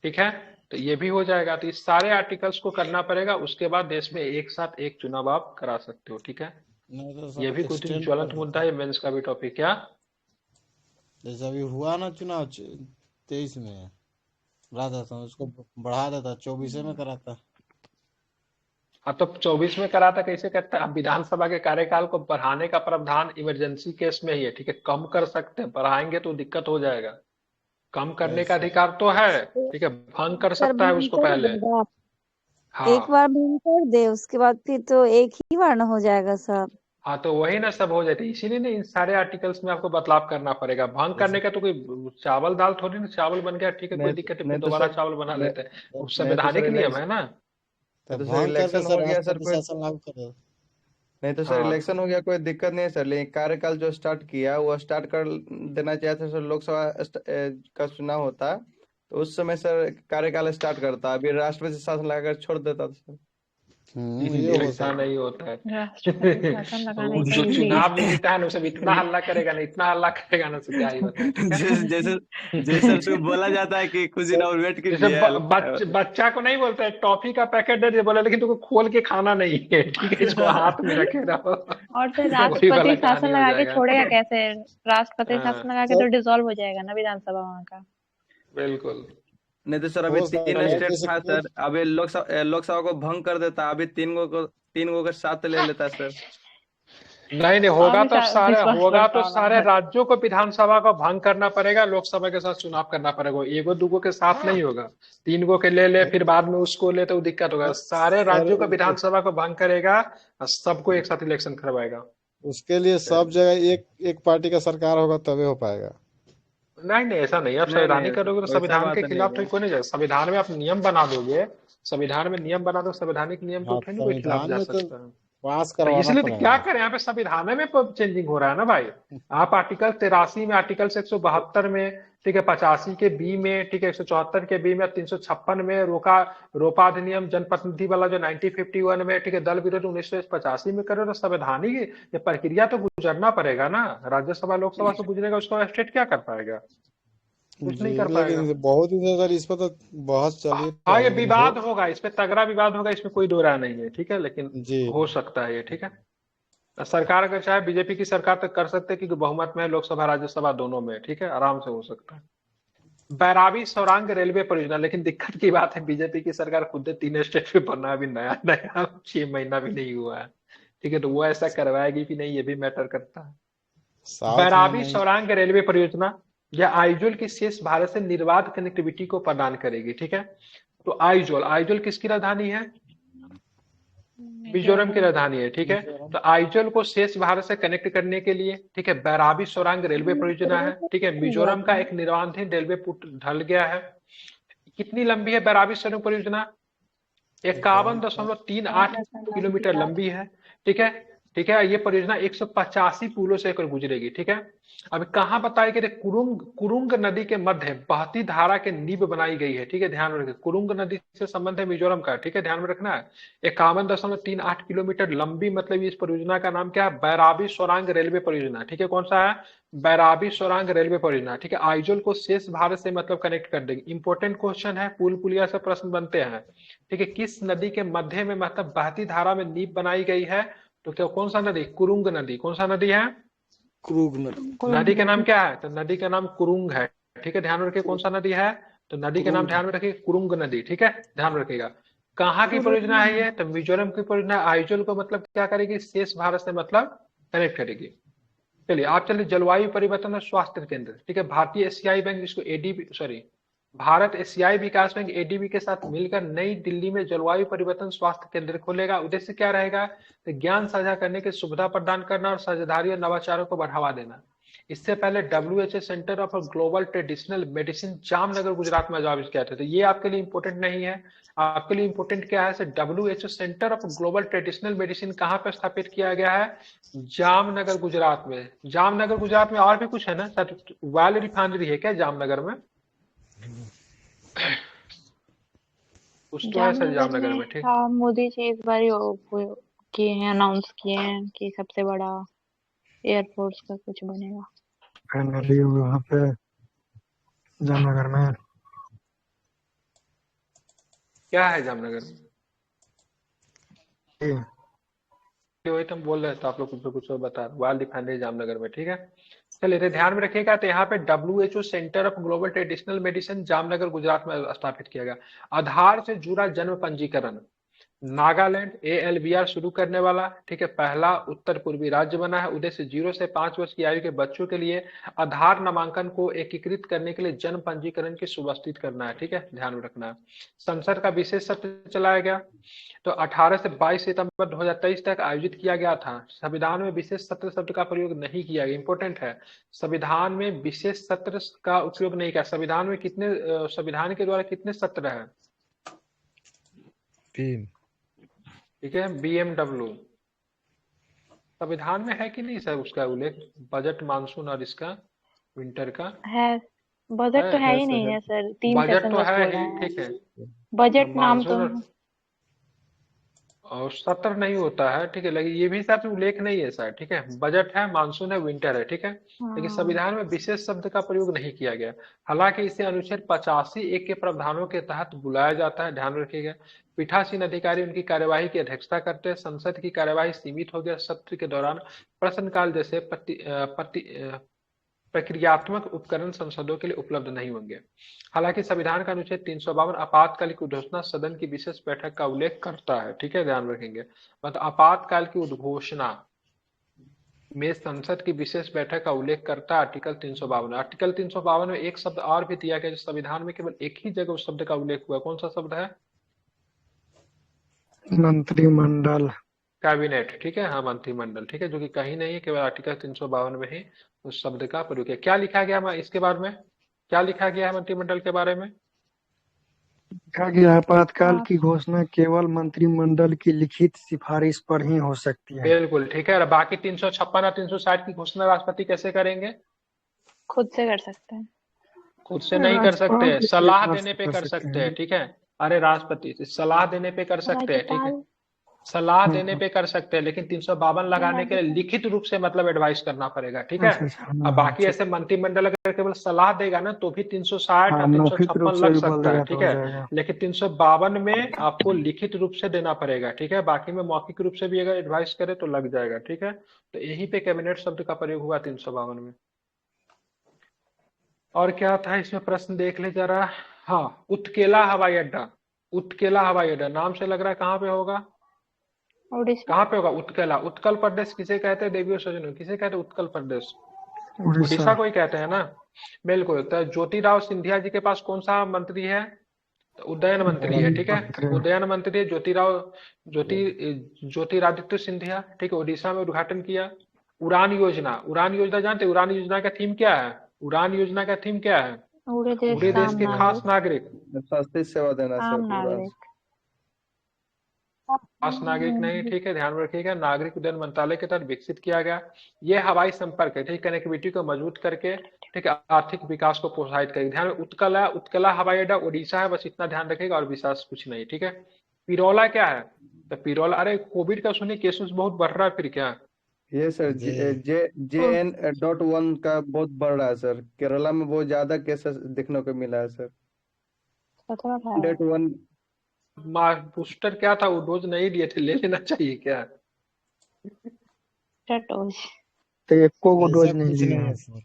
ठीक है। तो ये भी हो जाएगा। तो इस सारे आर्टिकल्स को करना पड़ेगा, उसके बाद देश में एक साथ एक चुनाव आप करा सकते हो, ठीक है। नहीं तो ये भी सब कुछ एक्सटेंड ज्वलंत कर मुद्दा देता। है, मेंस का भी टॉपिक क्या। जैसे अभी हुआ ना चुनाव 23 में, राजस्थान उसको बढ़ा देता, 24 में कराता। हाँ, तो 24 में करा था, कैसे करता है? अब विधानसभा के कार्यकाल को बढ़ाने का प्रावधान इमरजेंसी केस में ही है, ठीक है। कम कर सकते हैं, बढ़ाएंगे तो दिक्कत हो जाएगा। कम करने का ऐसा अधिकार तो है, ठीक है, भंग कर सर सकता है भंग उसको कर पहले। देगा, एक हाँ बार भंग कर दे उसके बाद फिर तो एक ही बार न हो जाएगा सब। हाँ, तो वही ना सब हो जाते, इसीलिए ना इन सारे आर्टिकल्स में आपको बदलाव करना पड़ेगा। भंग करने जैसे का तो कोई चावल दाल थोड़ी ना, चावल बन गया ठीक है, कोई नहीं दिक्कत नहीं, फिर नहीं तो दोबारा सर चावल बना नहीं, लेते हैं, वो नहीं तो सर संवैधानिक नियम है ना। तो नहीं तो सर भंग करके इलेक्शन सर हो गया सर, राष्ट्रपति कोई शासन लागू कर देता। नहीं तो सर हाँ इलेक्शन हो गया, कोई दिक्कत नहीं है सर, लेकिन कार्यकाल जो स्टार्ट किया वो स्टार्ट कर देना चाहिए था सर। लोकसभा का चुनाव होता तो उस समय सर कार्यकाल स्टार्ट करता, अभी राष्ट्रपति शासन लगाकर छोड़ देता था सर। ये हो ऐसा सकता नहीं होता है। राष्ट्रपति शासन लगाने वो का जो इजी चुनाव जीता है ना, उसे इतना हल्ला करेगा ना, इतना हल्ला करेगा ना, उसे क्या ही बताए, ठीक जैसे जैसे जैसे है। सर तो बोला जाता है कि कुछ दिन और वेट जैसे कीजिए। बच्चा को नहीं बोलते टॉफी का पैकेट दे दिए, बोले लेकिन तुमको खोल के खाना नहीं है, ठीक है, इसको हाथ में रखे रहो। और फिर वही वाला राष्ट्रपति शासन कहानी हो लगा के जाएगा। छोड़ेगा कैसे? राष्ट्रपति हाँ, शासन लगा के तो डिसॉल्व हो जाएगा ना विधानसभा वहां का। बिल्कुल। नहीं तो सर अभी हो 3 सकता है स्टेट जैसे था कोई सर, अभी लोकसभा को भंग कर देता, अभी 3 गो का साथ ले लेता सर। नहीं नहीं होगा अभी तो सारे विश्वास होगा तो पड़ता सारे है। राज्यों को विधानसभा को भंग करना पड़ेगा, लोकसभा के साथ चुनाव करना पड़ेगा, एगो दूगो के साथ नहीं होगा। तीन गो के ले फिर बाद में उसको ले तो दिक्कत होगा, सारे सर राज्यों को विधानसभा को भंग करेगा और सबको एक साथ इलेक्शन करवाएगा। उसके लिए सब जगह एक एक पार्टी का सरकार होगा तभी हो पाएगा। नहीं नहीं ऐसा नहीं, आप नहीं संवैधानिक नहीं करोगे तो वैसा संविधान के बात नहीं खिलाफ तो है। कोई नहीं जाएगा। संविधान में आप नियम बना दोगे, संविधान में नियम बना दो, संवैधानिक नियम तो हाँ, उठे नहीं कोई खिलाफ संविधान जा में तो सकता है। पास तो करवाना इसलिए तो क्या पड़ेगा। करें, यहाँ पे संविधान में चेंजिंग हो रहा है ना भाई। आप आर्टिकल 83 में, आर्टिकल 172 में, ठीक है, 85 के बी में, ठीक है, 174 के बी में, 356 में, रोका अधिनियम, जनप्रतिनिधि वाला जो 1951 में, ठीक है, दल विरोध 1985 में करे, तो संवैधानिक ये प्रक्रिया तो गुजरना पड़ेगा ना। राज्यसभा लोकसभा से गुजरेगा, उसको स्टेट क्या कर पाएगा, कुछ नहीं जी कर पाएगा। लेकिन बहुत ही सर इस पर तो बहस चल ही रहा हाँ है ये लेकिन हो। विवाद होगा, इस पे तगड़ा विवाद होगा, इसमें कोई दो राय नहीं है, ठीक है, लेकिन जी हो सकता है ये, ठीक है। सरकार अगर चाहे, बीजेपी की सरकार तो कर सकते हैं क्योंकि बहुमत में है, लोकसभा राज्यसभा दोनों में, ठीक है, आराम से हो सकता है। बैराबी सौरांग रेलवे परियोजना, लेकिन दिक्कत की बात है बीजेपी की सरकार खुद 3 स्टेट पे बना, अभी नया नया 6 महीना भी नहीं हुआ है, ठीक है, तो वो ऐसा करवाएगी कि नहीं ये भी मैटर करता है। साउथ में बैराबी नहीं। सौरांग रेलवे परियोजना यह आइजोल की शेष भारत से निर्बाध कनेक्टिविटी को प्रदान करेगी, ठीक है। तो आइजोल, आइजोल किसकी राजधानी है, मिजोरम की राजधानी है, ठीक है। मिजोरम। तो आइजोल को शेष भारत से कनेक्ट करने के लिए, ठीक है, बैराबी सौरांग रेलवे परियोजना है, ठीक है। मिजोरम का एक निर्माणाधीन रेलवे पुल ढल गया है। कितनी लंबी है बैराबी सौरांग परियोजना, 51.38 किलोमीटर लंबी है, ठीक है, ठीक है। ये परियोजना 185 पुलों से होकर गुजरेगी, ठीक है। अब कहाँ बताई गई, कुरुंग कुरुंग नदी के मध्य बहती धारा के नींव बनाई गई है, ठीक है, ध्यान में रखिए, कुरुंग नदी से संबंध है मिजोरम का, ठीक है, ध्यान में रखना है। 51.38 किलोमीटर लंबी, मतलब इस परियोजना का नाम क्या है, बैराबी सौरांग रेलवे परियोजना, ठीक है। कौन सा है, बैराबी सौरांग रेलवे परियोजना, ठीक है। आइजोल को शेष भारत से मतलब कनेक्ट कर देगी। इंपॉर्टेंट क्वेश्चन है, पुल पुलिया से प्रश्न बनते हैं, ठीक है। किस नदी के मध्य में मतलब बहती धारा में नींव बनाई गई है, तो क्या कौन सा नदी, कुरुंग नदी, कौन सा नदी है, क्रूग नदी का नाम क्या है, तो नदी का नाम कुरुंग है, ठीक है, ध्यान में रखिए। कौन सा नदी है, तो नदी का नाम ध्यान में रखिए, कुरुंग नदी, ठीक है, ध्यान में रखिएगा। कहाँ की परियोजना है ये, तो मिजोरम की परियोजना। आइजोल को मतलब क्या करेगी, शेष भारत से मतलब कनेक्ट करेगी। चलिए आप चलिए, जलवायु परिवर्तन और स्वास्थ्य केंद्र, ठीक है, भारतीय एशियाई बैंक, जिसको एडीबी, सॉरी, भारत एशियाई विकास बैंक एडीबी के साथ मिलकर नई दिल्ली में जलवायु परिवर्तन स्वास्थ्य केंद्र खोलेगा। उद्देश्य क्या रहेगा, तो ज्ञान साझा करने की सुविधा प्रदान करना और साझेदारी और नवाचारों को बढ़ावा देना। इससे पहले WHO centre of global traditional medicine Jamnagar Gujarat में एस्टैब्लिश किया था, तो ये आपके लिए इंपॉर्टेंट नहीं है। आपके लिए इंपॉर्टेंट क्या है, WHO centre of global traditional medicine कहाँ पर स्थापित किया गया है, जामनगर गुजरात में। जामनगर गुजरात में और भी कुछ है ना सर, ऑयल रिफाइनरी है क्या जामनगर में, कुछ तो है सर जामनगर जामनगर में, में, ठीक। हाँ, मोदी जी इस बार वो किए हैं, अनाउंस किए हैं कि सबसे बड़ा एयरफोर्स का कुछ बनेगा। फाइनली वहाँ पे जामनगर में क्या है जामनगर में, ये वही तो हम बोल रहे थे, आप लोग कुछ और बता रहे, ऑयल रिफाइनरी जामनगर में, ठीक है। चलिए तो ध्यान में रखिएगा, तो यहाँ पे WHO centre of global traditional medicine Jamnagar Gujarat में स्थापित किया गया। आधार से जुड़ा जन्म पंजीकरण, नागालैंड ALBR शुरू करने वाला, ठीक है, पहला उत्तर पूर्वी राज्य बना है। उद्देश्य 0 से 5 वर्ष की आयु के बच्चों के लिए आधार नामांकन को एकीकृत करने के लिए जन्म पंजीकरण की सुव्यवस्थित करना है, ठीक है, ध्यान में रखना है। संसद का विशेष सत्र चलाया गया, तो 18 से 22 सितंबर 2023 तक आयोजित किया गया था। संविधान में विशेष सत्र शब्द का प्रयोग नहीं किया गया, इंपॉर्टेंट है, संविधान में विशेष सत्र का उपयोग नहीं किया। संविधान में कितने, संविधान के द्वारा कितने सत्र है, 3 ठीक है, BMW संविधान में है कि नहीं सर उसका उल्लेख, बजट, मानसून और इसका विंटर का है, बजट तो है ही नहीं है सर, 3 बजट सेशन तो बस है बोल ही, रहे हैं। ठीक है, बजट नाम तो मानसून और सत्र नहीं होता है, ठीक है, लेकिन ये भी सर उल्लेख नहीं है सर, ठीक है, बजट है, मानसून है, विंटर है, ठीक है, लेकिन हाँ, संविधान में विशेष शब्द का प्रयोग नहीं किया गया। हालांकि इसे अनुच्छेद 85(1) के प्रावधानों के तहत बुलाया जाता है, ध्यान रखिएगा। पीठासीन अधिकारी उनकी कार्यवाही की अध्यक्षता करते हैं। संसद की कार्यवाही सीमित हो गया, सत्र के दौरान प्रश्नकाल जैसे प्रक्रियात्मक उपकरण संसदों के लिए उपलब्ध नहीं होंगे। हालांकि संविधान का अनुच्छेद 352 आपातकाल की उद्घोषणा सदन की विशेष बैठक का उल्लेख करता है, ठीक है, ध्यान रखेंगे। मतलब आपातकाल की उद्घोषणा में संसद की विशेष बैठक का उल्लेख करता है आर्टिकल 352। आर्टिकल 352 में एक शब्द और भी दिया गया जो संविधान में केवल एक ही जगह उस शब्द का उल्लेख हुआ, कौन सा शब्द है? मंत्रिमंडल। कैबिनेट, ठीक है, हाँ मंत्रिमंडल, ठीक है, जो कि कहीं नहीं है, केवल आर्टिकल 352 में ही उस शब्द का प्रयोग किया। क्या लिखा गया है इसके बारे में, क्या लिखा गया है मंत्रिमंडल के बारे में? कहा गया आपातकाल हाँ की घोषणा केवल मंत्रिमंडल की लिखित सिफारिश पर ही हो सकती है। बिल्कुल ठीक है। और बाकी 356 और 360 की घोषणा राष्ट्रपति कैसे करेंगे? खुद से कर सकते हैं। खुद से नहीं कर सकते, राज्यपाल के सलाह स्वीकार देने से पे कर कर सकते सकते हैं, हैं। ठीक है। अरे राष्ट्रपति से सलाह देने पे कर सकते हैं, ठीक है, राज्यपाल सलाह देने पे कर सकते हैं, लेकिन 352 लगाने के लिए राज्यपाल लिखित रूप से मतलब एडवाइस करना पड़ेगा, ठीक है। अच्छा अच्छा, अब हाँ बाकी ठीक। ऐसे मंत्रिमंडल अगर केवल सलाह देगा ना तो भी 360 हाँ और मौखिक रूप 356 से लग भी बोल सकता है, देगा तो ठीक हो है। जाएगा। लेकिन 352 में आपको लिखित रूप से देना पड़ेगा, ठीक है। बाकी में मौखिक रूप से भी अगर एडवाइस करे तो लग जाएगा, ठीक है। तो यहीं पे कैबिनेट शब्द का प्रयोग हुआ 352 में। और क्या था इसमें प्रश्न देख ले जरा। हाँ, उत्केला हवाई अड्डा, उत्केला हवाई अड्डा नाम से लग रहा है कहाँ पे होगा? उड़ीसा कहाँ पे होगा? उत्कला, उत्कल प्रदेश किसे कहते हैं देवियों सज्जनों, किसे कहते हैं उत्कल प्रदेश? उड़ीसा। उड़ीसा को ही कहते हैं ना। बिल्कुल। तो ज्योतिराव सिंधिया जी के पास कौन सा मंत्री है? तो उदयन मंत्री है, ठीक है। मंत्री। उदयन मंत्री ज्योतिराव, ज्योतिरादित्य सिंधिया, ठीक है, उड़ीसा में उद्घाटन किया। उड़ान योजना, उड़ान योजना जानते हैं? उड़ान योजना का थीम क्या है? उड़ान योजना का थीम क्या है? उड़े देश उड़े का देश आम के खास नागरिक। नागरिक, सस्ती सेवा देना सर आम पूरा। नागरिक। खास नागरिक नहीं, ठीक है, ध्यान में रखिएगा। नागरिक उड्डयन मंत्रालय के तहत विकसित किया गया। ये हवाई संपर्क है, ठीक, कनेक्टिविटी को मजबूत करके, ठीक है, आर्थिक विकास को प्रोत्साहित करेगा। ध्यान में उत्कला, उत्कला हवाई अड्डा उड़ीसा है, बस इतना ध्यान रखिएगा और विशेष कुछ नहीं, ठीक है। पिरौला क्या है? तो पिरौला, अरे कोविड का सुनिए केसेस बहुत बढ़ रहा है, फिर क्या? ये सर जी JN.1 का बहुत बढ़ रहा है सर, केरला में बहुत ज्यादा केसेस देखने को मिला है सर। खतरा था। 1 बूस्टर क्या था, वो डोज नहीं लिए थे, ले लेना चाहिए क्या? डोज। तो एको को ऐसा डोज नहीं कुछ लिया नहीं है, है सर।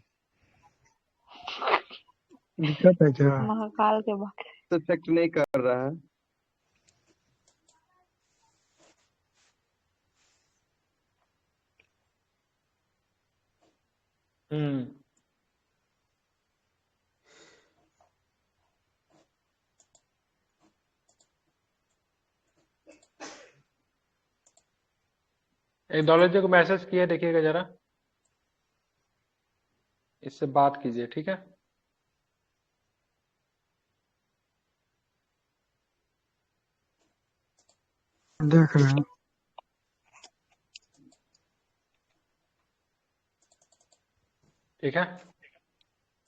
दिक्कत है क्या? महाकाल के भक्त। तो इफेक्ट नहीं कर रहा है। हम्म। एक डॉलर जी को मैसेज किया, देखिएगा जरा, इससे बात कीजिए, ठीक है। देख रहे हैं। ठीक है,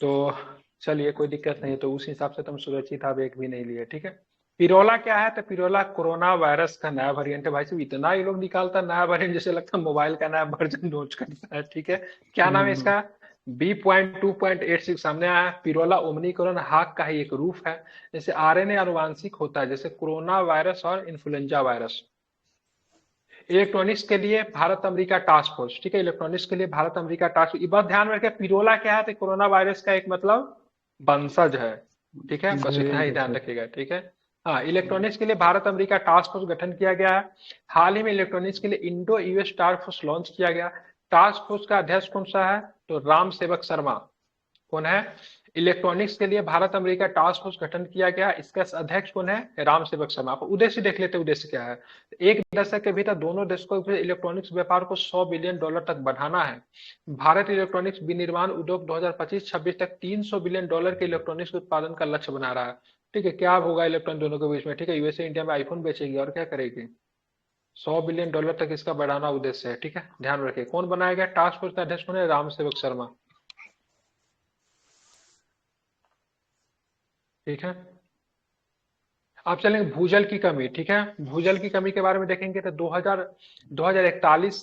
तो चलिए कोई दिक्कत नहीं है, तो उस हिसाब से तुम सुरक्षित, आप एक भी नहीं लिए, ठीक है। पिरोला क्या है? तो पिरोला कोरोना वायरस का नया वेरिएंट है। भाई साहब इतना ये लोग निकालता है नया वेरिएंट, जैसे लगता है मोबाइल का नया वर्जन लॉन्च करता है, ठीक है। क्या नाम है हम्म। इसका? B.2.86 सामने आया है। पिरोला ओमिक्रॉन हाक का ही एक रूप है। जैसे RNA आनुवांशिक होता है, जैसे कोरोना वायरस और इन्फ्लुएंजा वायरस। इलेक्ट्रॉनिक्स के लिए भारत अमेरिका टास्क फोर्स, ठीक है, इलेक्ट्रॉनिक्स के लिए भारत अमेरिका टास्क फोर्स। बात ध्यान में रखें, पिरोला क्या है? तो कोरोना वायरस का एक मतलब वंशज है, ठीक है, बस इतना वेरिएंट ही है ध्यान सर। रखिएगा, ठीक है। हाँ, इलेक्ट्रॉनिक्स के लिए भारत अमेरिका टास्क फोर्स गठन किया गया है। हाल ही में इलेक्ट्रॉनिक्स के लिए Indo US task force launch किया गया। टास्क फोर्स का अध्यक्ष कौन सा है? तो राम सेवक शर्मा। कौन है? इलेक्ट्रॉनिक्स के लिए भारत अमेरिका टास्क फोर्स गठन किया गया, इसका अध्यक्ष कौन है? राम सेवक शर्मा। आप उद्देश्य देख लेते, उद्देश्य क्या है? एक दशक के भीतर दोनों देशों को इलेक्ट्रॉनिक्स व्यापार को $100 बिलियन तक बढ़ाना है। भारत इलेक्ट्रॉनिक्स विनिर्माण उद्योग 2025-26 तक $300 बिलियन के इलेक्ट्रॉनिक्स उत्पादन का लक्ष्य बना रहा है, ठीक है। क्या होगा इलेक्ट्रॉनिक दोनों के बीच में, ठीक है। यूएसए इंडिया में आईफोन बेचेगी और क्या करेगी? $100 बिलियन तक इसका बढ़ाना उद्देश्य है, ठीक है, ध्यान रखिए। कौन बनाया गया? टास्क फोर्स का अध्यक्ष कौन है? राम सेवक शर्मा, ठीक है। आप चलेंगे भूजल की कमी, ठीक है। भूजल की कमी के बारे में देखेंगे तो 2041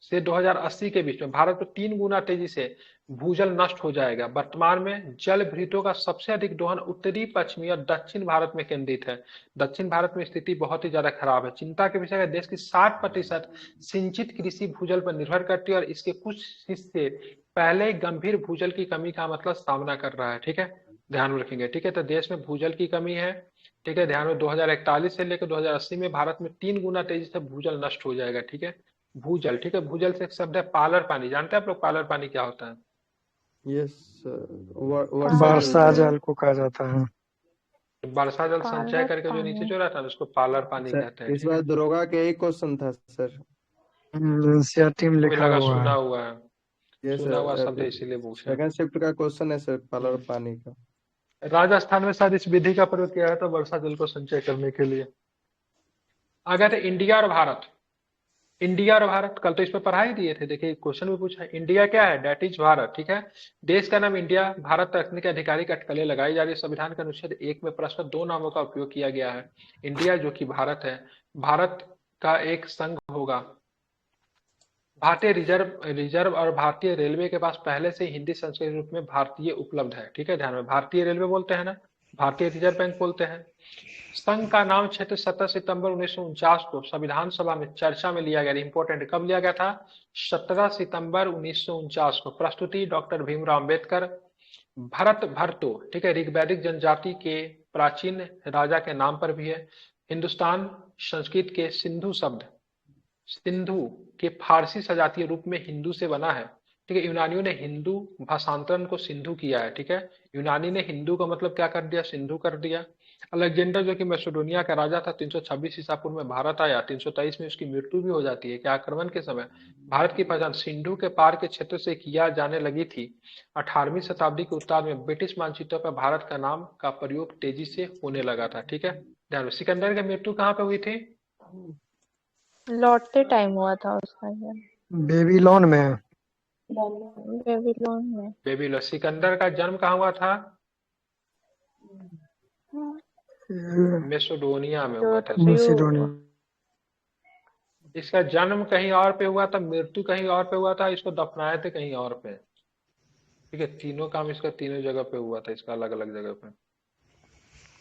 से 2080 के बीच में भारत में 3 गुना तेजी से भूजल नष्ट हो जाएगा। वर्तमान में जल भृतों का सबसे अधिक दोहन उत्तरी, पश्चिमी और दक्षिण भारत में केंद्रित है। दक्षिण भारत में स्थिति बहुत ही ज्यादा खराब है। चिंता के विषय है, देश की 60% सिंचित कृषि भूजल पर निर्भर करती है और इसके कुछ हिस्से पहले गंभीर भूजल की कमी का मतलब सामना कर रहा है, ठीक है, ध्यान में रखेंगे, ठीक है। तो देश में भूजल की कमी है, ठीक है, ध्यान में। 2041 से लेकर 2080 में भारत में 3 गुना तेजी से भूजल नष्ट हो जाएगा, ठीक है। भूजल, ठीक है। भूजल से एक शब्द है पालर पानी, जानते हैं आप लोग पालर पानी क्या होता है? यस वर्षा जल वर्षा सर। जल को कहा जाता है। वर्षा जल संचय पालर करके जो नीचे पानी। जो रहता है उसको पालर पानी सर कहते हैं, इस ठीक बार है। दरोगा के एक क्वेश्चन था सर। एनसीईआरटी में मुझे लिखा लगा हुआ सुना है। हुआ है, ये सुना हुआ सर शब्द है इसीलिए पूछा। सेकंड शिफ्ट का क्वेश्चन है सर पालर पानी का। राजस्थान में शायद इस विधि का प्रयोग किया है तो वर्षा जल को संचय करने के लिए। आगे थे इंडिया और भारत। इंडिया और भारत कल तो इस पर पढ़ाई दिए थे, देखिए क्वेश्चन में पूछा है इंडिया क्या है, डेट इज भारत, ठीक है। देश का नाम इंडिया, भारत रखने के आधिकारिक अटकलें लगाई जा रही है। संविधान के अनुच्छेद 1 में परस्पर दो नामों का उपयोग किया गया है, इंडिया जो कि भारत है। भारत का एक संघ होगा। भारतीय रिजर्व और भारतीय रेलवे के पास पहले से हिंदी संस्कृत रूप में भारतीय उपलब्ध है, ठीक है। ध्यान में भारतीय रेलवे बोलते हैं ना, भारतीय रिजर्व बैंक बोलते हैं। संघ का नाम क्षेत्र 17 सितंबर 1949 को संविधान सभा में चर्चा में लिया गया। इंपोर्टेंट, कब लिया गया था? 17 सितंबर 1949 को। प्रस्तुति डॉक्टर भीमराव अंबेडकर। भरत भर्तो, ठीक है, ऋग्वैदिक जनजाति के प्राचीन राजा के नाम पर भी है। हिंदुस्तान संस्कृत के सिंधु शब्द, सिंधु के फारसी सजातीय रूप में हिंदू से बना है, ठीक है। यूनानियों ने हिंदू भाषांतरण को सिंधु किया है, ठीक है। यूनानी ने हिंदू का मतलब क्या कर दिया, सिंधु कर दिया। अलेक्जेंडर जो कि मैसेडोनिया का राजा था 326 ईसा पूर्व में भारत आया, 323 में उसकी मृत्यु भी हो जाती है, क्या आक्रमण के समय। भारत की पहचान सिंधु के पार के क्षेत्र से किया जाने लगी थी। 18वीं शताब्दी के उत्तर में ब्रिटिश मानचित्रों पर भारत का नाम का प्रयोग तेजी से होने लगा था, ठीक है। ध्यान में, सिकंदर की मृत्यु कहाँ पे हुई थी? लौटते टाइम हुआ था उसका ये, बेबीलोन में। बेबीलोन में। बेबीलोन। सिकंदर का जन्म कहाँ हुआ था? मेसोडोनिया में हुआ था इसका। मैसेडोनिया। इसका जन्म कहीं और पे हुआ था, मृत्यु कहीं और पे हुआ था, इसको दफनाए थे कहीं और पे, ठीक है। तीनों काम इसका तीनों जगह पे हुआ था, इसका अलग अलग जगह पे।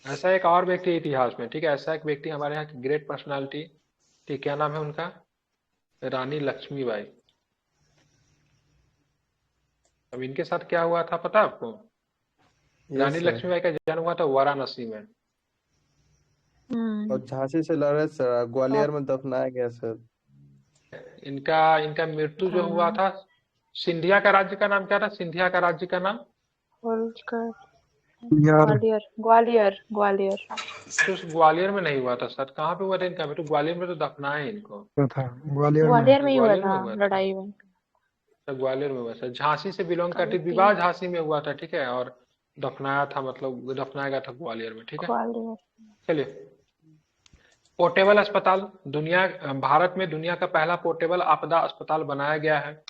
ऐसा एक और व्यक्ति है इतिहास में, ठीक है, ऐसा एक व्यक्ति हमारे यहाँ की ग्रेट पर्सनालिटी, ठीक, क्या नाम है उनका? रानी लक्ष्मीबाई। अब इनके साथ क्या हुआ था पता है आपको? रानी यस सर। लक्ष्मीबाई का जन्म हुआ था वाराणसी में। और झांसी से लड़े सर, ग्वालियर में दफनाया गया सर। इनका इनका मृत्यु जो हुआ था, सिंधिया का राज्य का नाम क्या था? सिंधिया का राज्य का नाम? और उसका यार ग्वालियर, ग्वालियर, ग्वालियर। तो उस ग्वालियर में नहीं हुआ था सर, कहाँ पे हुआ था इनका मृत्यु? ग्वालियर में तो दफनाए इनको। जो था ग्वालियर में। ग्वालियर में ही हुआ ग्वालियर में था हुआ था, लड़ाई में। तो ग्वालियर में हुआ था। झांसी से बिलोंग करती, गलती। विवाह झांसी में हुआ था, ठीक है। और दफनाया था, मतलब दफनाया गया था ग्वालियर में, ठीक है। ग्वालियर। चलिए, पोर्टेबल अस्पताल। भारत में दुनिया का पहला पोर्टेबल आपदा अस्पताल बनाया गया है,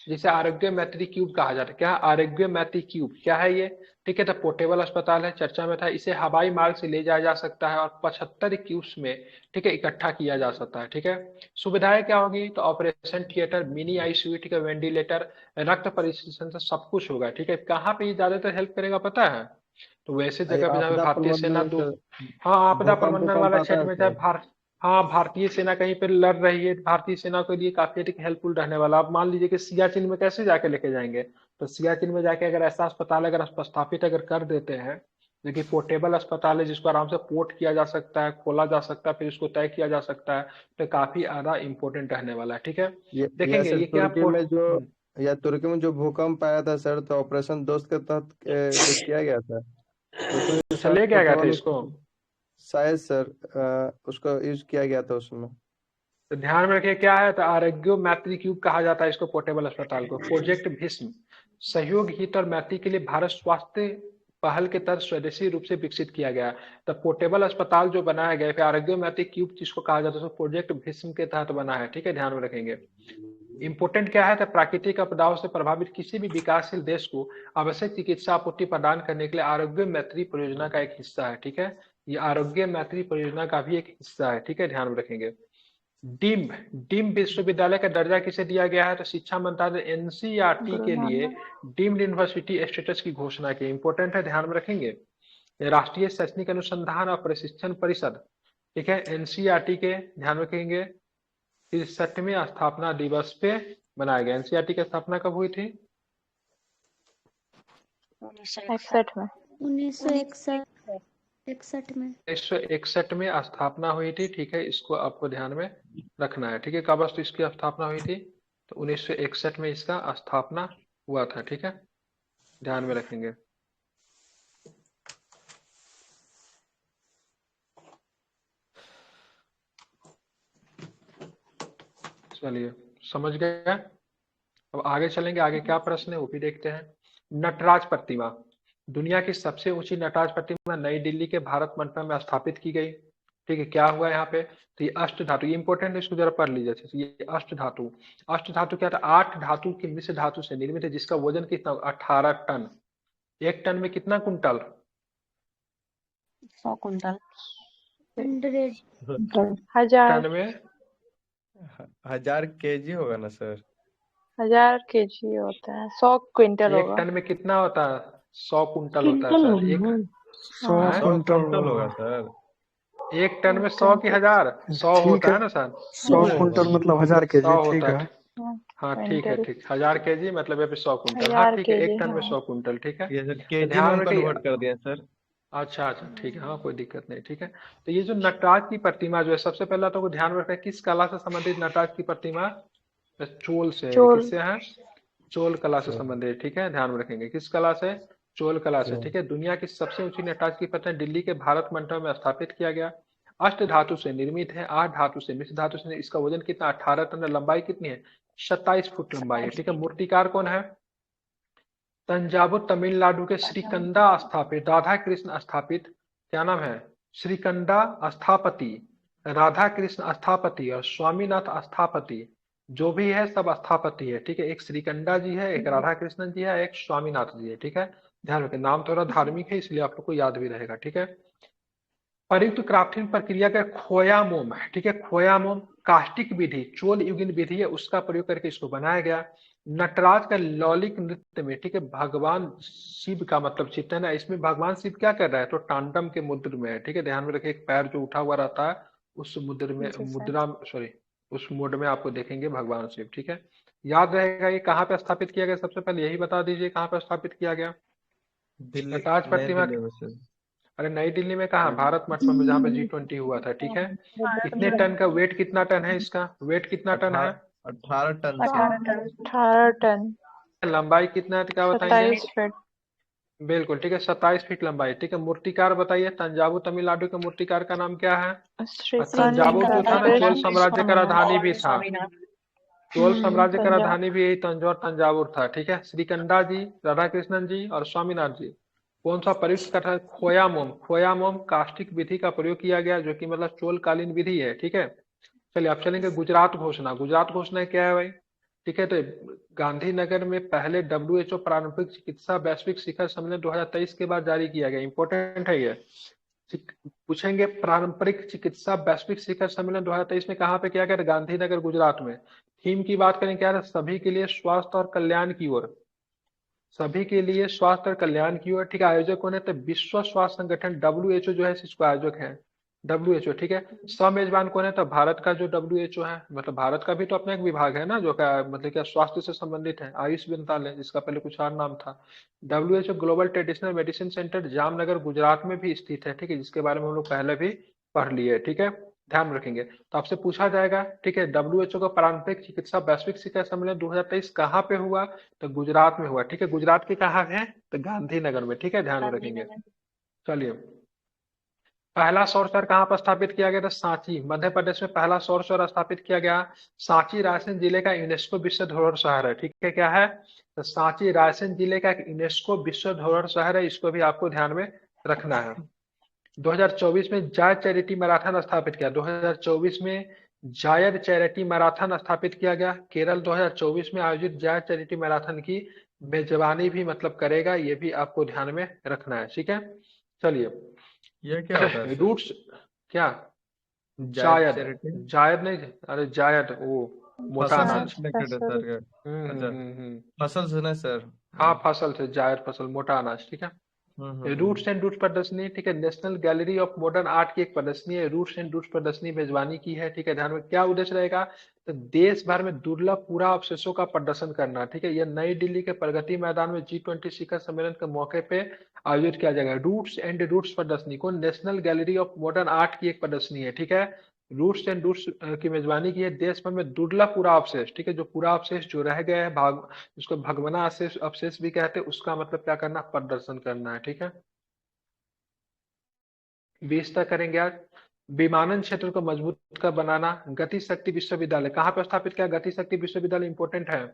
जिसे आरोग्य मैत्री क्यूब कहा जाता है। क्या? आरोग्य मैत्री क्यूब, क्या है ये? ठीक है, तो पोर्टेबल अस्पताल है, चर्चा में था। इसे हवाई मार्ग से ले जाया जा सकता है और 75 क्यूब्स में, ठीक है, इकट्ठा किया जा सकता है, ठीक है। सुविधाएं क्या होगी? तो ऑपरेशन थिएटर, मिनी आईसीयू, ठीक है, वेंटिलेटर, रक्त परीक्षण से सब कुछ होगा, ठीक है। कहाँ पे ये ज्यादातर हेल्प करेगा पता है? तो वैसे जगह पे जहाँ पे आपदा भारतीय प्रबंधन सेना में दो, सर, हाँ, आपदा भूकंप प्रबंधन भूकंप वाला आता क्षेत्र है में, चाहे सर। हाँ, भारतीय सेना कहीं पर लड़ रही है, भारतीय सेना के लिए काफी अधिक हेल्पफुल रहने वाला। आप मान लीजिए कि सियाचिन में कैसे जाके लेके जाएंगे, तो सियाचिन में जाके अगर ऐसा अस्पताल अगर स्थापित अगर कर देते हैं, जो कि पोर्टेबल अस्पताल है, जिसको आराम से पोर्ट किया जा सकता है, खोला जा सकता है, फिर इसको तय किया जा सकता है, तो काफी ज्यादा इंपॉर्टेंट रहने वाला है, ठीक है। या देखेंगे सर ये क्या तुर्की में जो भूकंप आया था सर, तो ऑपरेशन दोस्त के तहत जो किया गया था, तो उसमें जो अच्छा, ले क्या गया था 57 इसको? शायद सर उसको यूज किया गया था उसमें। तो ध्यान में रखिए क्या है, तो आरोग्य मैत्री क्यूब कहा जाता है इसको, पोर्टेबल अस्पताल को। प्रोजेक्ट भीष्म, सहयोग हित और मैत्री के लिए भारत स्वास्थ्य पहल के तहत स्वदेशी रूप से विकसित किया गया। तो पोर्टेबल अस्पताल जो बनाया गया, फिर आरोग्य मैत्री क्यूब जिसको कहा जाता है, प्रोजेक्ट भीष्म के तहत बना है, ठीक है, ध्यान में रखेंगे। इंपोर्टेंट क्या है, तो प्राकृतिक आपदाओं से प्रभावित किसी भी विकासशील देश को आवश्यक चिकित्सा आपूर्ति प्रदान करने के लिए आरोग्य मैत्री परियोजना का एक हिस्सा है, ठीक है। ये आरोग्य मैत्री परियोजना का भी एक हिस्सा है, ठीक है, ध्यान में रखेंगे। डीम्ड विश्वविद्यालय का दर्जा किसे दिया गया है, तो शिक्षा मंत्रालय एनसीईआरटी के लिए डीम्ड यूनिवर्सिटी स्टेटस की घोषणा की। इंपोर्टेंट है, ध्यान में रखेंगे। राष्ट्रीय शैक्षणिक अनुसंधान और प्रशिक्षण परिषद, ठीक है, एनसीईआरटी के, ध्यान रखेंगे, 63वें स्थापना दिवस पे बनाया गया। एनसीईआरटी की स्थापना कब हुई थी? 61 में। 1961। 61 में। 1961 में स्थापना हुई थी, ठीक है, इसको आपको ध्यान में रखना है, ठीक है। कब इसकी स्थापना हुई थी? तो 1961 में इसका स्थापना हुआ था, ठीक है, ध्यान में रखेंगे। चलिए, समझ गए। अब आगे चलेंगे, आगे क्या प्रश्न है वो भी देखते हैं। नटराज प्रतिमा, दुनिया की सबसे ऊंची नटराज प्रतिमा नई दिल्ली के भारत मंडपम में स्थापित की गई, ठीक है। क्या हुआ यहाँ पे? तो ये अष्ट धातु, ये इंपॉर्टेंट है, इसको जरा पढ़ लीजिए अच्छे से। ये अष्ट धातु, अष्ट धातु क्या था? 8 धातु की मिश्र धातु से निर्मित है, जिसका वजन कितना? 18 टन। 1 टन में कितना कुंटल? 100 कुंटल। 100 हजार टन में 1000 केजी होगा ना सर? 1000 केजी होता है, 100 क्विंटल 1 होगा। टन में कितना होता है? 100 कुंटल होता है सर। एक 100 हाँ, 100 कुंटल क्विंटल होगा होगा। सर? 1 टन में 100 की 1000? 100 ठीक होता है, है ना सर? 100 कुंटल मतलब 1000 केजी, 100 ठीक होता है। है। हाँ ठीक है, क्विंटल। ठीक, 1000 केजी मतलब यहाँ पे 100 कुंटल। हाँ 1000 ठीक है, 1 केजी, टन में हाँ। 100 कुंटल, ठीक है। ये सर तो केजी में ध्यान हम रखिए। कन्वर्ट कर दिए सर। अच्छा अच्छा, ठीक है, हाँ कोई दिक्कत नहीं, ठीक है। तो ये जो नटराज की प्रतिमा जो है, सबसे पहला तो ध्यान रखना है, किस कला से संबंधित नटराज की प्रतिमा? चोल से है। चोल। किससे है? चोल कला से संबंधित, ठीक है, ध्यान में रखेंगे। किस कला से? चोल कला से, ठीक है। दुनिया की सबसे ऊंची नटराज की प्रतिमा दिल्ली के भारत मंडप में स्थापित किया गया। अष्ट धातु से निर्मित है, 8 धातु से, मिश्र धातु से। इसका वजन कितना? 18 टन। लंबाई कितनी है? 27 फुट लंबाई है, ठीक है। मूर्तिकार कौन है? तंजावुर तमिलनाडु के श्रीकंदा स्थापित राधा कृष्ण स्थापित, क्या नाम है? श्रीकंदा स्थापति, राधा कृष्ण स्थापति और स्वामीनाथ स्थापति, जो भी है सब स्थापति है, ठीक है। एक श्रीकंदा जी है, एक राधा कृष्णन जी है, एक स्वामीनाथ जी है, ठीक है। ध्यान रखें, नाम थोड़ा धार्मिक है इसलिए आप लोग को याद भी रहेगा, ठीक है। प्रयुक्त क्राफ्टिंग प्रक्रिया का खोया मोम है, ठीक है। खोया मोम कास्टिक विधि, चोल युगीन विधि है, उसका प्रयोग करके इसको बनाया गया। नटराज का लौलिक नृत्य में, ठीक है, भगवान शिव का मतलब चित्रण है। इसमें भगवान शिव क्या कर रहा है? तो टांडम के मुद्र में है, ठीक है। ध्यान में रखिए, एक पैर जो उठा हुआ रहता है उस मुद्र में, जी सर। मुद्रा, सॉरी, उस मोड में आपको देखेंगे भगवान शिव, ठीक है। याद रहेगा। ये कहाँ पे स्थापित किया गया? सबसे पहले यही बता दीजिए, कहाँ पे स्थापित किया गया दिल्ली, नटराज नई प्रतिमा? दिल्ली में सर। अरे नई दिल्ली में कहाँ? भारत मंडपम में, जहाँ पे G20 हुआ था, ठीक है। कितने टन का वेट, कितना टन है इसका? वेट कितना टन है? 18 टन सर। 18 टन। लंबाई कितना है, तो क्या बताएंगे? 27 फीट। बिल्कुल ठीक है, 27 फीट लंबाई, ठीक है। मूर्तिकार बताइए, तंजावुर तमिलनाडु के मूर्तिकार का नाम क्या है? और तंजावुर जो था ना, चोल साम्राज्य का राजधानी भी था। चोल साम्राज्य का राजधानी भी यही तंजावुर था, ठीक है। श्रीकंदा जी, राधा कृष्णन जी और स्वामीनाथ जी कौन सा प्रयुक्त कर? खोया मोम, खोया मोम कास्टिक विधि का प्रयोग किया गया, जो कि मतलब चोल कालीन विधि है, ठीक है। चलिए आप चलेंगे गुजरात घोषणा। गुजरात घोषणा क्या है भाई? ठीक है, तो गांधीनगर में पहले WHO पारंपरिक चिकित्सा वैश्विक शिखर सम्मेलन 2023 के बाद जारी किया गया। इंपॉर्टेंट है ये, पूछेंगे। पारंपरिक चिकित्सा वैश्विक शिखर सम्मेलन 2023 में कहाँ पे किया गया? गांधीनगर गुजरात में। थीम की बात करें, क्या है? सभी के लिए स्वास्थ्य और कल्याण की ओर, सभी के लिए स्वास्थ्य और कल्याण की ओर, ठीक है। आयोजक कौन है? तो विश्व स्वास्थ्य संगठन WHO जो है इसको आयोजक है, WHO, ठीक है। मेजबान कौन है? तो भारत का जो WHO है, मतलब भारत का भी तो अपना एक विभाग है ना, जो का मतलब क्या स्वास्थ्य से संबंधित है, आयुष मंत्रालय, जिसका पहले कुछ और नाम था। WHO global traditional medicine centre Jamnagar Gujarat में भी स्थित है, ठीक है, जिसके बारे में हम लोग पहले भी पढ़ लिए, ठीक है, ध्यान रखेंगे। तो आपसे पूछा जाएगा, ठीक है, WHO का पारंपरिक चिकित्सा वैश्विक शिखर सम्मेलन 2023 कहाँ पे हुआ? तो गुजरात में हुआ, ठीक है। गुजरात के कहाँ है? तो गांधीनगर में, ठीक है, ध्यान में रखेंगे। चलिए, पहला सौर शहर कहाँ पर स्थापित किया गया था? सांची, मध्य प्रदेश में पहला सौर शहर स्थापित किया गया। सांची रायसेन जिले का यूनेस्को विश्व धरोहर शहर है, ठीक है। क्या है? तो सांची रायसेन जिले का एक यूनेस्को विश्व धरोहर शहर है, इसको भी आपको ध्यान में रखना है। 2024 में जायद चैरिटी मैराथन स्थापित किया। 2024 में जायद चैरिटी मैराथन स्थापित किया गया। केरल 2024 में आयोजित जायद चैरिटी मैराथन की मेजबानी भी मतलब करेगा, ये भी आपको ध्यान में रखना है, ठीक है। चलिए, ये क्या होता है सर? रूट्स क्या? जायद जायद, चैरिटी जायद नहीं, अरे जायद वो मोटा फसल से अनाज। रिलेटेड है सर का? अच्छा, फसल से ना सर? हाँ फसल से, जायद फसल, मोटा अनाज, ठीक है। रूट्स एंड रूट्स प्रदर्शनी, ठीक है, national gallery of modern art की एक प्रदर्शनी है, रूट्स एंड रूट्स प्रदर्शनी मेजबानी की है, ठीक है। ध्यान में क्या उद्देश्य रहेगा, तो देश भर में दुर्लभ पुरा अवशेषों का प्रदर्शन करना, ठीक है। यह नई दिल्ली के प्रगति मैदान में G20 शिखर सम्मेलन के मौके पे आयोजित किया जाएगा। रूट्स एंड रूट्स प्रदर्शनी को national gallery of modern art की एक प्रदर्शनी है, ठीक है। रूट्स एंड रूट्स की मेजबानी की है, देश भर में दुर्लभ पुरा अवशेष, ठीक है, जो पूरा अवशेष जो रह गए हैं भाग, उसको भगवना अवशेष अवशेष भी कहते हैं, उसका मतलब क्या करना, प्रदर्शन करना है, ठीक है। 20 तक करेंगे आज। विमानन क्षेत्र को मजबूत कर बनाना, गति शक्ति विश्वविद्यालय कहाँ पे स्थापित किया, गति शक्ति विश्वविद्यालय इंपॉर्टेंट है,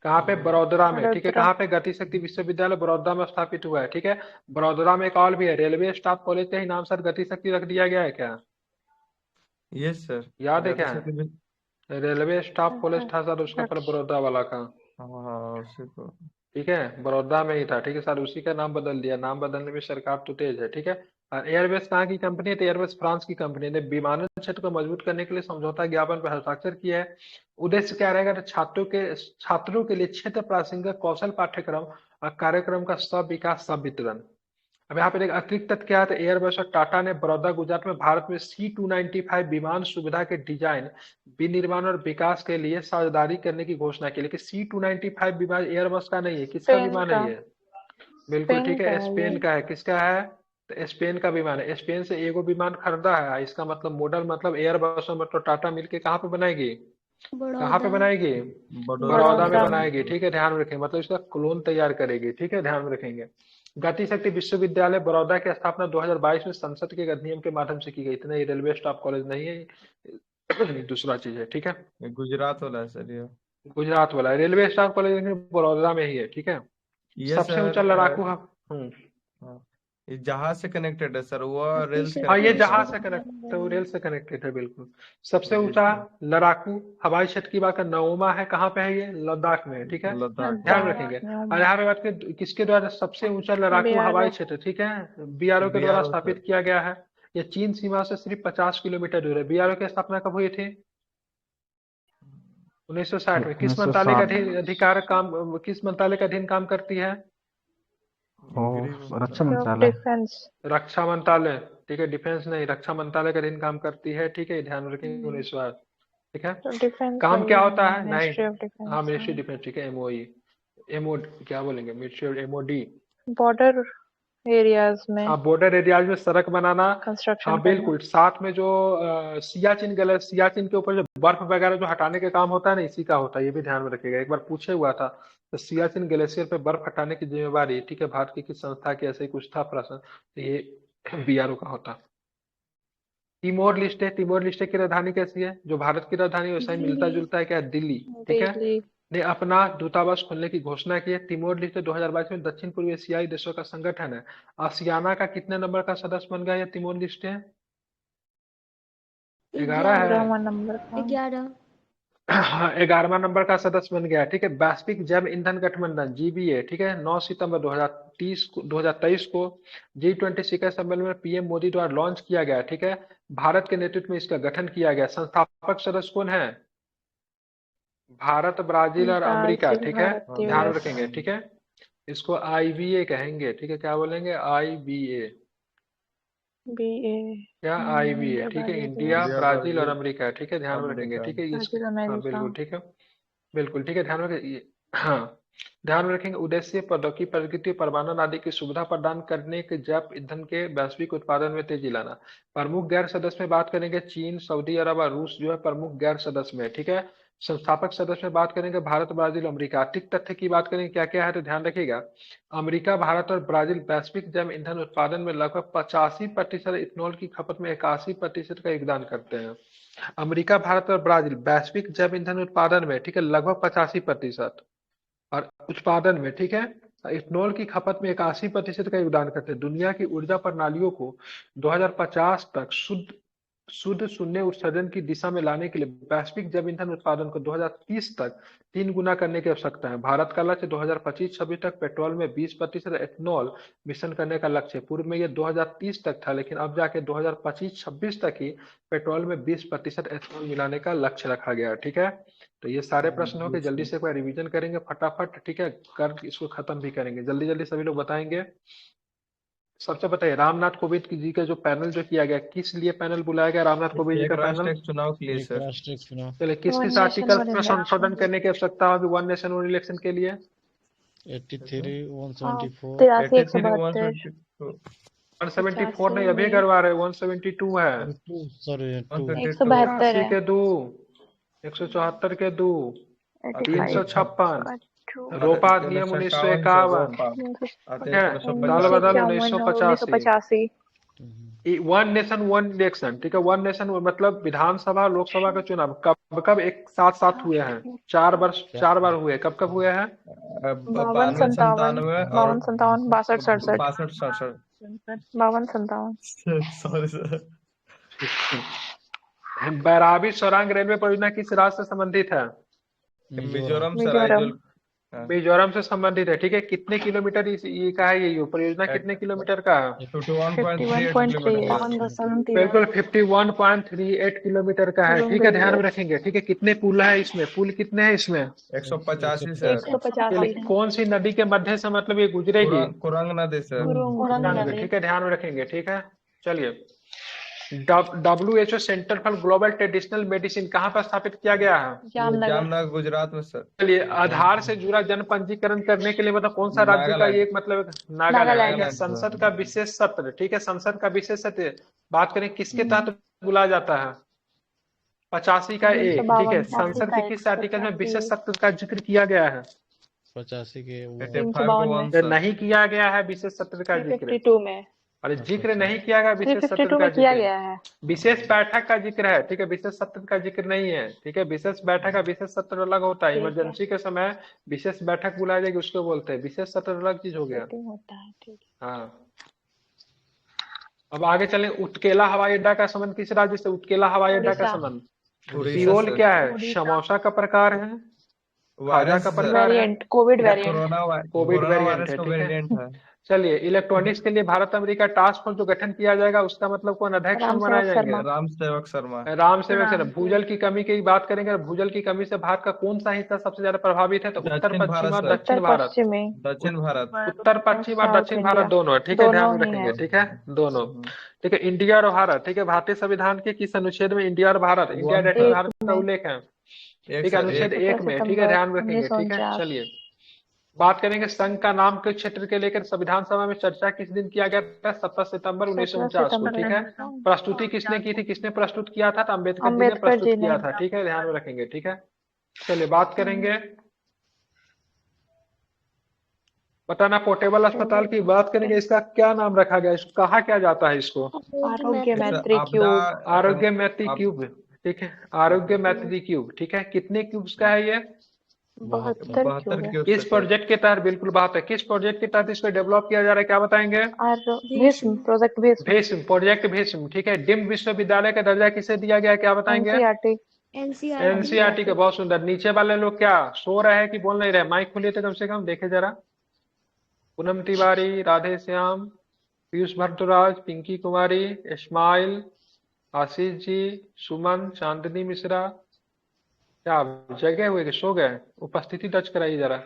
कहाँ पे, बड़ौदरा में, ठीक है। बड़ोदरा। कहाँ पे, गति शक्ति विश्वविद्यालय बड़ौदा में स्थापित हुआ है, ठीक है। बड़ौदरा में एक और भी है, रेलवे स्टाफ कॉलेज के ही नाम सर गति शक्ति रख दिया गया है क्या, यस सर। याद है गति क्या, शक्ति भी- रेलवे स्टाफ कॉलेज था सर उसका पर बड़ौदा वाला का, हाँ उसी को। ठीक है, बड़ौदा में ही था, ठीक है सर, उसी का नाम बदल दिया, नाम बदलने में सरकार तो तेज है, ठीक है। और एयरबेस कहाँ की कंपनी है, तो एयरबेस फ्रांस की कंपनी ने विमानन क्षेत्र को मजबूत करने के लिए समझौता ज्ञापन पर हस्ताक्षर किया है। उद्देश्य क्या रहेगा, तो छात्रों के लिए क्षेत्र प्रासंगिक कौशल पाठ्यक्रम और कार्यक्रम का सब विकास सब वितरण। अब यहाँ पे एक अतिरिक्त तथ्य क्या है, तो एयरबस और टाटा ने बड़ौदा गुजरात में भारत में C295 विमान सुविधा के डिजाइन, विनिर्माण और विकास के लिए साझेदारी करने की घोषणा की। लेकिन C295 विमान एयरबस का नहीं है, किसका स्पेन विमान का। है ये, बिल्कुल स्पेन ठीक का है, है स्पेन ये। का है, किसका है, तो स्पेन का विमान है। स्पेन से एगो विमान खरीदा है, इसका मतलब मॉडल मतलब एयरबस और मतलब टाटा मिलके कहाँ पे बनाएगी, कहाँ पे बनाएगी, बड़ौदा में बड़ौदा में। बनाएगी, ठीक है। ध्यान में रखेंगे, मतलब इसका क्लोन तैयार करेगी, ठीक है, ध्यान में रखेंगे। गति शक्ति विश्वविद्यालय बड़ौदा की स्थापना 2022 में संसद के एक अधिनियम के माध्यम से की गई थी। ये रेलवे स्टाफ कॉलेज नहीं है, दूसरा चीज है, ठीक है। ये गुजरात वाला है सर ये। गुजरात वाला है, रेलवे स्टाफ कॉलेज बड़ौदा में ही है, ठीक है। ये सबसे ऊंचा सर लड़ाकू हाँ, ये जहाज से कनेक्टेड है सर, वो रेल से हाँ, ये कनेक्टेड जहाज है। से कनेक्ट, तो रेल से कनेक्टेड है, बिल्कुल। सबसे जी ऊंचा सर। लड़ाकू हवाई क्षेत्र की बात कर, नवोमा है, कहाँ पे है ये, लद्दाख में है, ठीक है। लद्दाख ध्यान लद्दाख रखेंगे। में। और यहाँ पे बात करें किसके द्वारा सबसे ऊंचा लड़ाकू हवाई BRO। क्षेत्र, ठीक है, BRO के द्वारा BRO सर। स्थापित किया गया है। ये चीन सीमा से सिर्फ 50 किलोमीटर दूर है। BRO की स्थापना कब हुई थी, 1960 में। किस मंत्रालय का 1960 अधिकार काम, किस मंत्रालय का अधीन काम करती है, रक्षा ऑफ मंत्रालय। डिफेंस। रक्षा मंत्रालय, ठीक है, डिफेंस नहीं, रक्षा मंत्रालय का अधीन काम करती है, ठीक है, ध्यान रखेंगे 1960, ठीक है। तो डिफेंस काम वही क्या है, होता है, नहीं, मिनिस्ट्री ऑफ हाँ, डिफेंस। मिनिस्ट्री डिफेंस, ठीक है, एमओई, एमओ क्या बोलेंगे, मिनिस्ट्री एमओडी। बॉर्डर एरियाज में हाँ, बॉर्डर एरियाज में सड़क बनाना, कंस्ट्रक्शन हाँ करना। बिल्कुल। साथ में जो सियाचिन के ऊपर जो बर्फ वगैरह जो हटाने का काम होता है ना, इसी का होता है, ये भी ध्यान में रखिएगा। एक बार पूछे हुआ था, तो सियाचिन ग्लेशियर पे बर्फ हटाने की जिम्मेवारी, ठीक है, भारत की किस संस्था की, ऐसे ही कुछ था प्रश्न, तो ये BRO का होता। तिमोर लिस्टे, तिमोर लिस्टे की राजधानी कैसी है, जो भारत की राजधानी वैसा ही मिलता जुलता है, क्या, दिल्ली, ठीक है। दिल्ली। ने अपना दूतावास खोलने की घोषणा की है। तिमोर लिस्टे 2022 में दक्षिण पूर्व एशियाई देशों का संगठन है। आसियाना का कितने नंबर का सदस्य बन गया ये तिमोर लिस्टे, 11 है, 11वां नंबर का। 11वां नंबर का सदस्य बन गया, ठीक है। वैश्विक जैव ईंधन गठबंधन GBA, ठीक है, 9 सितंबर 2023 को G20 शिखर सम्मेलन में PM मोदी द्वारा लॉन्च किया गया, ठीक है। भारत के नेतृत्व में इसका गठन किया गया। संस्थापक सदस्य कौन है, भारत, ब्राजील और अमेरिका, ब्राजील, ठीक है, भारत, ध्यान US। रखेंगे, ठीक है। इसको IBA कहेंगे, ठीक है, क्या बोलेंगे, IBA, BA। क्या, IBA, ठीक है, इंडिया, इंडिया, ब्राजील और ब्राजील, अमेरिका, ठीक है, ध्यान में रखेंगे, अमेरिका। ठीक है। इस ब्राजील, हाँ अमेरिका। बिल्कुल ठीक है, बिल्कुल ठीक है, ध्यान में रखें हाँ, ध्यान में रखेंगे। उद्देश्य प्रौद्योगिकी, प्रकृति, परमाणु आदि की सुविधा प्रदान करने के जैव ईंधन के वैश्विक उत्पादन में तेजी लाना। प्रमुख गैर सदस्य में बात करेंगे, चीन, सऊदी अरब और रूस जो है प्रमुख गैर सदस्य में, ठीक है। संस्थापक सदस्य में बात करेंगे, भारत, ब्राजील, अमेरिका। अतिरिक्त तथ्य की बात करेंगे, क्या क्या है, तो ध्यान रखिएगा। अमेरिका, भारत और ब्राजील वैश्विक जैव ईंधन उत्पादन में लगभग 85%, इथेनॉल की खपत में 81% का योगदान करते हैं। अमेरिका, भारत और ब्राजील वैश्विक जैव ईंधन उत्पादन में, ठीक है, लगभग 85%, और उत्पादन में, ठीक है, इथेनॉल की खपत में 81% का योगदान करते हैं। दुनिया की ऊर्जा प्रणालियों को 2050 तक शुद्ध शुद्ध शून्य उत्सर्जन की दिशा में लाने के लिए वैश्विक जैव ईंधन उत्पादन को 2030 तक 3 गुना करने की आवश्यकता है। भारत का लक्ष्य 2025-26 तक पेट्रोल में 20% एथनॉल मिश्रण करने का लक्ष्य है। पूर्व में ये 2030 तक था, लेकिन अब जाके 2025-26 तक ही पेट्रोल में 20% एथनॉल मिलाने का लक्ष्य रखा गया है। ठीक है, तो ये सारे प्रश्न हो गए। जल्दी से एक बार रिवीजन करेंगे फटाफट, ठीक है, कर इसको खत्म भी करेंगे। जल्दी जल्दी सभी लोग बताएंगे। सबसे बताइए, रामनाथ कोविंद जी का जो पैनल जो किया गया, किस लिए पैनल बुलाया गया रामनाथ कोविंद जी एक का राष्ट्र पैनल? एक चुनाव के लिए एक सर। राष्ट्र एक चुनाव। चलिए, किस वन किस नेशन आर्टिकल वन में इलेक्शन। संशोधन करने की आवश्यकता होगी वन नेशन वन इलेक्शन के लिए? 83, हाँ 174, 83 83 172 174 नहीं, 85 अभी में करवा रहे, 172 है। और 2 सॉरी 2 172 80 है। के 2, 174 के 2, 85 356, का 2 रोपा अधिनियम 1951, ठीक है, दल बदल 1985, वन नेशन वन इलेक्शन, ठीक है। वन नेशन मतलब विधानसभा लोकसभा का चुनाव कब कब एक साथ साथ हुए हैं? 4 बार हुए। कब कब हुए हैं? 52 57 52 57 62 67 62 67 52 57 सॉरी सर। बैराबी सुरंग रेलवे परियोजना किस राज्य से संबंधित है? मिजोरम सर। मिजोरम। मिजोरम से संबंधित है, ठीक है। कितने किलोमीटर ये का है? ये परियोजना कितने किलोमीटर का है? 51.38 किलोमीटर। बिल्कुल 51.38 किलोमीटर का है, ठीक है, ध्यान में रखेंगे। ठीक है, कितने पुल है इसमें? पुल कितने हैं इसमें? 185 सर। 185 कौन सी नदी के मध्य से मतलब ये गुजरेगी? कुरंग नदी सर। कुरंग, ठीक है, ध्यान में रखेंगे। ठीक है, चलिए, WHO centre for global traditional medicine कहाँ पर स्थापित किया गया है? जामनगर गुजरात में सर। चलिए, आधार से जुड़ा जन पंजीकरण करने के लिए मतलब कौन सा राज्य का ये एक मतलब नागालैंड, ठीक है। संसद का विशेष सत्र, ठीक है, संसद का विशेष सत्र बात करें किसके तहत बुलाया जाता है? 85 का ए, ठीक है। संसद के किस आर्टिकल में विशेष सत्र का जिक्र किया गया है? 85 के 352 तो नहीं किया गया है विशेष सत्र का जिक्र। 352 में अरे जिक्र नहीं किया गया, विशेष सत्र 352 का में किया जिक्र, गया है। विशेष बैठक का जिक्र है, ठीक है, विशेष सत्र का जिक्र नहीं है, ठीक है। विशेष बैठक का विशेष सत्र अलग होता है। इमरजेंसी के समय विशेष बैठक बुलाई जाएगी, उसको बोलते हैं विशेष सत्र, अलग चीज हो गया। होता है, ठीक है। हाँ, अब आगे चलें। उत्केला हवाई अड्डा का संबंध किस राज्य से? उत्केला हवाई अड्डा का उड़ीसा। संबंध उड़ीसा सियोल से। क्या है? समोसा का प्रकार है, खाजा का प्रकार है, variant, Covid variant. Covid variant virus है, का ठीक है। वेरिएंट है। चलिए, इलेक्ट्रॉनिक्स के लिए भारत अमेरिका टास्क फोर्स जो गठन किया जाएगा उसका मतलब कौन अध्यक्ष राम बनाए सेवक जाएंगे? शर्मा। राम सेवक शर्मा। राम सेवक शर्मा। भूजल की कमी की बात करेंगे, भूजल की कमी से भारत का कौन सा हिस्सा सबसे ज्यादा प्रभावित है? तो उत्तर दक्षिण पश्चिम भारत और सर। दक्षिण उत्तर भारत। पश्चिमी, दक्षिण भारत। उत्तर पश्चिम और साउथ दक्षिण भारत इंडिया। दोनों है, ठीक है, ध्यान दोनों में ही रखेंगे, है। ठीक है, दोनों। ठीक है, इंडिया और भारत, ठीक है। भारतीय संविधान के किस अनुच्छेद में इंडिया और भारत, इंडिया डेट एक भारत का में। उल्लेख है? एक ठीक है, सर, अनुच्छेद एक। 1 में, ठीक है, ध्यान में रखेंगे, ठीक है। 1949। चलिए, बात करेंगे संघ का नाम के क्षेत्र के लेकर संविधान सभा में चर्चा किस दिन किया गया था? 17 सितंबर 1949 को, ठीक है। प्रस्तुति किसने की थी, किसने प्रस्तुत किया था? तो अम्बेडकर जी ने अम्बेडकर प्रस्तुत जी किया ने। था, ठीक है, ध्यान में रखेंगे, ठीक है। चलिए, बात करेंगे पटना पोर्टेबल अस्पताल की बात करेंगे। इसका क्या नाम रखा गया? इसको कहा क्या जाता है इसको? आरोग्य सर, मैत्री आपदा क्यूब। आरोग्य मैत्री क्यूब, ठीक है, आरोग्य मैत्री क्यूब, ठीक है। कितने क्यूब्स का है ये? 72 क्यूब है। क्यूब किस सर। प्रोजेक्ट के तहत? बिल्कुल बात है, किस प्रोजेक्ट के तहत इसको डेवलप किया जा रहा है, क्या बताएंगे? और भीष्म, प्रोजेक्ट भीष्म। भीष्म, प्रोजेक्ट भीष्म, ठीक है। डिम्ड विश्वविद्यालय का दर्जा किसे दिया गया है, क्या बताएंगे? एनसीईआरटी। एनसीईआरटी का, बहुत सुंदर। नीचे वाले लोग क्या सो रहे हैं कि बोल नहीं रहे? माइक खोलिए तो कम से कम देखे जरा। पूनम तिवारी, राधे श्याम, पीयूष भारद्वाज, पिंकी कुमारी, इस्माइल, आशीष जी, सुमन, चांदनी मिश्रा, क्या आप जगे हुए कि सो गए? उपस्थिति दर्ज कराइए जरा।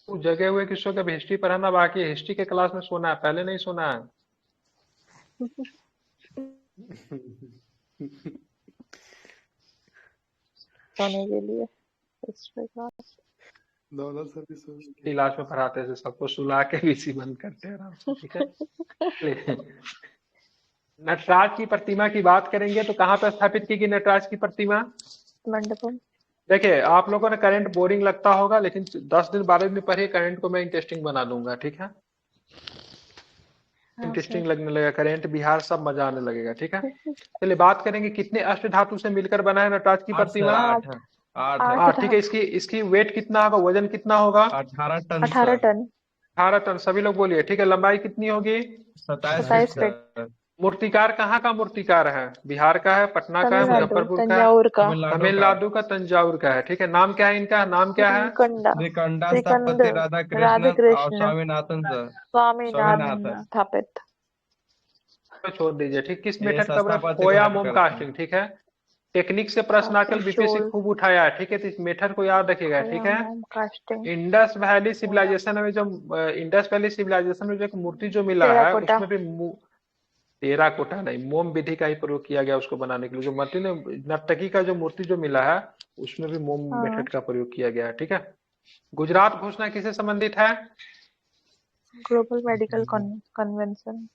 जगे हुए कि सो गए? हिस्ट्री पढ़ाना बाकी है, हिस्ट्री के क्लास में सोना है, पहले नहीं सोना है। सोने के लिए हिस्ट्री क्लास। क्लास में पढ़ाते थे, सबको सुला के बीसी बंद करते हैं आराम से, ठीक है। नटराज की प्रतिमा की बात करेंगे तो कहाँ पर स्थापित की गई नटराज की प्रतिमा? मंडपम। देखिए, आप लोगों ने करंट बोरिंग लगता होगा, लेकिन 10 दिन 12 दिन पढ़िए, करंट को मैं इंटरेस्टिंग बना दूंगा, ठीक है। इंटरेस्टिंग लगने लगेगा करंट, बिहार सब मजा आने लगेगा, ठीक है। चलिए, बात करेंगे कितने अष्ट धातु से मिलकर बना है नटराज की प्रतिमा? 8 8, ठीक है। इसकी वेट कितना होगा, वजन कितना होगा? 18 टन 18 सर। टन। भारत सभी लोग बोलिए, ठीक है। लंबाई कितनी होगी? 27 27 फीट फीट। सर। मूर्तिकार कहाँ का मूर्तिकार है? बिहार का है, पटना का है, तमिलनाडु, मुजफ्फरपुर का है? तंजावुर का। तमिलनाडु का तमिलनाडु का, तंजावुर का है, ठीक है। नाम क्या है इनका? नाम क्या है? श्रीकंड श्रीखंडा श्रीकंद स्थापति राधा राधे कृष्णन और कृष्ण स्वामीनाथन सर। स्वामीनाथन स्वामीनाथन। स्थापित। तो छोड़ दीजिए, ठीक। किस ये मेथड का बना? संस्थापति को फोया हेड मोम करते कास्टिंग, हैं। ठीक है। टेक्निक से प्रश्न आकर बीपीएससी शोल खूब उठाया है, ठीक है। तो इस मेथड को याद रखिएगा, ठीक है। मोम कास्टिंग इंडस वैली सिविलाइजेशन में जो इंडस वैली सिविलाइजेशन में जो एक मूर्ति जो मिला है, टेराकोटा। उसमें भी टेराकोटा नहीं, मोम विधि का ही प्रयोग किया गया उसको बनाने के लिए। जो मूर्ति ने नर्तकी का जो मूर्ति जो मिला है, उसमें भी मोम हाँ मेथड का प्रयोग किया गया है, ठीक है। गुजरात घोषणा किससे संबंधित है? Global medical convention.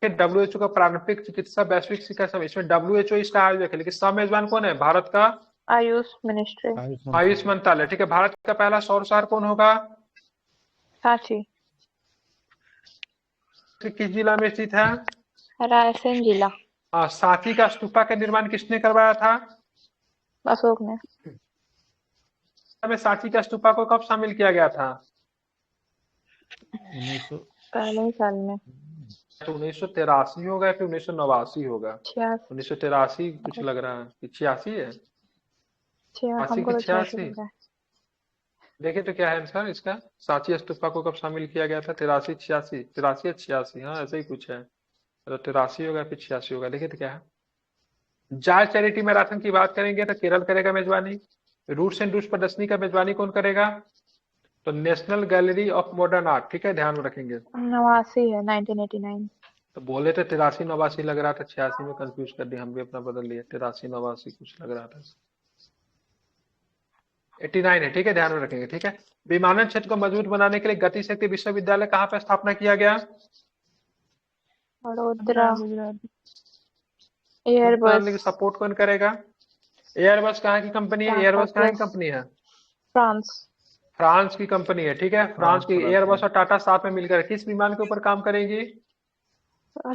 डब्ल्यूएचओ का प्रारंभिक चिकित्सा वैश्विक शिखर सम्मेलन, इसमें डब्ल्यूएचओ इसका आयोजक है, लेकिन सह मेजबान कौन है? भारत का आयुष मिनिस्ट्री। आयुष मंत्रालय, ठीक है। भारत का पहला सौर शहर कौन होगा? सांची। किस जिला में स्थित है? रायसेन जिला। सांची का स्तूपा का निर्माण किसने करवाया था? अशोक ने। में सांची का स्तूपा को कब शामिल किया गया था? 1900 पहले ही साल में। तो 1983 होगा या फिर 1989 होगा? 1983 कुछ लग रहा है कि 86 है। 86 हमको की तो 86 86। लग रहा है। देखिए तो क्या है आंसर इसका? सांची स्तूपा को कब शामिल किया गया था? 83 86, 83 या 86, हाँ ऐसा ही कुछ है। तो 83 होगा फिर 86 होगा। देखिए तो क्या है। जाज चैरिटी मैराथन की बात करेंगे तो केरल करेगा मेजबानी। रूट्स एंड रूट्स प्रदर्शनी का मेजबानी कौन करेगा? तो national gallery of modern art, ठीक है, ध्यान में रखेंगे। 89 है, 1989। तो बोले थे 83 89 लग रहा था, 86 में कंफ्यूज कर दिया, हम भी अपना बदल लिया। 83 89 कुछ लग रहा था। 89 है, ठीक है, ध्यान में रखेंगे, ठीक है। विमानन क्षेत्र को मजबूत बनाने के लिए गति शक्ति विश्वविद्यालय कहाँ पर स्थापना किया गया? वडोदरा। बनाने की एयरबस। सपोर्ट कौन करेगा? एयरबस कहाँ की कंपनी है? एयरबस कहाँ की कंपनी है? फ्रांस। फ्रांस की कंपनी है, ठीक है। फ्रांस की एयरबस और टाटा साथ में मिलकर किस विमान के ऊपर काम करेंगी?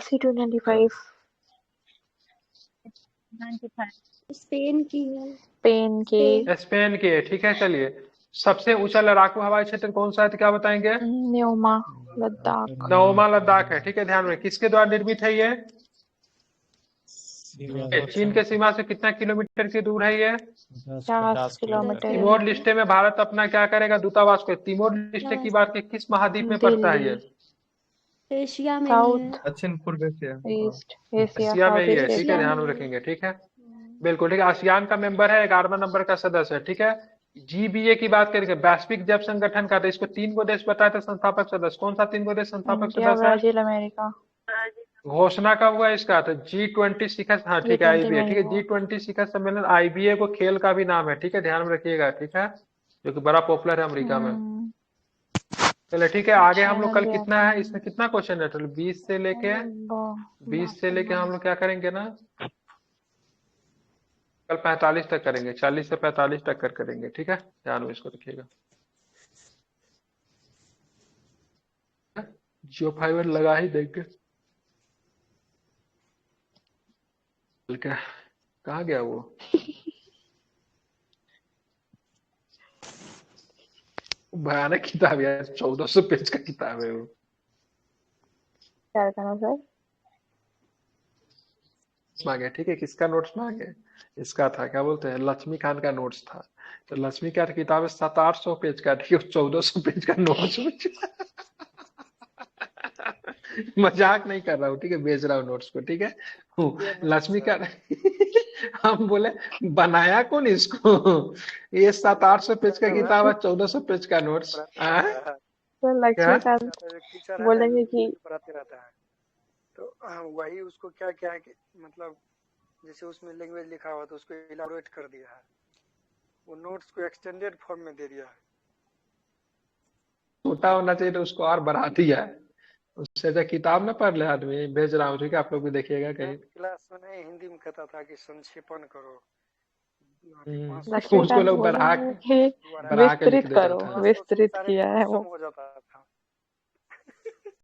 C295। स्पेन की है। स्पेन की। स्पेन की है, ठीक है। चलिए, सबसे ऊंचा लड़ाकू हवाई क्षेत्र कौन सा है तो क्या बताएंगे? न्योमा लद्दाख। नवमा लद्दाख है, ठीक है, ध्यान में। किसके द्वारा निर्मित है ये? चीन के सीमा से कितना किलोमीटर की दूर है ये? 50 किलोमीटर। तिमोर लिस्टे में भारत अपना क्या करेगा? दूतावास को। तिमोर लिस्टे की बात किस महाद्वीप में पड़ता है ये? एशिया में ही साउथ है। दक्षिण पूर्व एशिया। East Asia. एशिया में ही है, साउथ ईस्ट ठीक है, एशिया। ध्यान में रखेंगे, ठीक है, बिल्कुल, ठीक है। आसियान का मेंबर है, 11वां नंबर का सदस्य है, ठीक है। जीबीए की बात करेंगे, वैश्विक जब संगठन का, तो इसको 3 गो देश बताया था संस्थापक सदस्य। कौन सा 3 गो देश संस्थापक इंडिया, सदस्य है? Brazil, America. घोषणा कब हुआ इसका? तो G20 शिखर, हाँ ठीक है, G20 आईबीए, में ठीक है। हुआ। G20 शिखर सम्मेलन, आईबीए को खेल का भी नाम है, ठीक है, ध्यान में रखिएगा, ठीक है, जो कि बड़ा पॉपुलर है अमेरिका में। चलो ठीक है, आगे हम लोग कल कितना है, इसमें कितना क्वेश्चन है टोटल? 20 से लेके हम लोग क्या करेंगे ना, कल 45 तक करेंगे, 40 से 45 तक करेंगे, ठीक है, ध्यान में इसको रखिएगा। जियो फाइबर लगा ही देंगे। क्या, कहाँ गया वो? भयानक किताब यार, 1400 पेज का किताब है वो। क्या करना सर? मांगे, ठीक है, किसका नोट्स मांगे? इसका था, क्या बोलते हैं, लक्ष्मीकांत का नोट्स था। तो लक्ष्मीकांत की किताब 700-800 पेज का, ठीक है, 1400 पेज का नोट्स। मजाक नहीं कर रहा हूँ, ठीक है, बेच रहा हूँ नोट्स को, ठीक है। लक्ष्मीकांत हम बोले बनाया कौन इसको? ये 700-800 पेज का किताब है, 1400 पेज का नोट्स। तो लक्ष्मीकांत बोलेंगे कि पढ़ाते रहता है, तो वही उसको क्या क्या है कि मतलब जैसे उसमें लैंग्वेज लिखा हुआ तो उसको इलाबोरेट कर दिया है, वो नोट्स को एक्सटेंडेड फॉर्म में दे दिया है। छोटा होना चाहिए तो उसको और बढ़ा दिया है। उससे अच्छा किताब ना पढ़ ले आदमी। भेज रहा हूँ, ठीक है, आप लोग भी देखिएगा कहीं। क्लास में नहीं, हिंदी में कहता था कि संक्षेपण करो, उसको लोग बढ़ा के विस्तृत लिख देता करो, था। विस्तृत किया है वो। हो जाता था।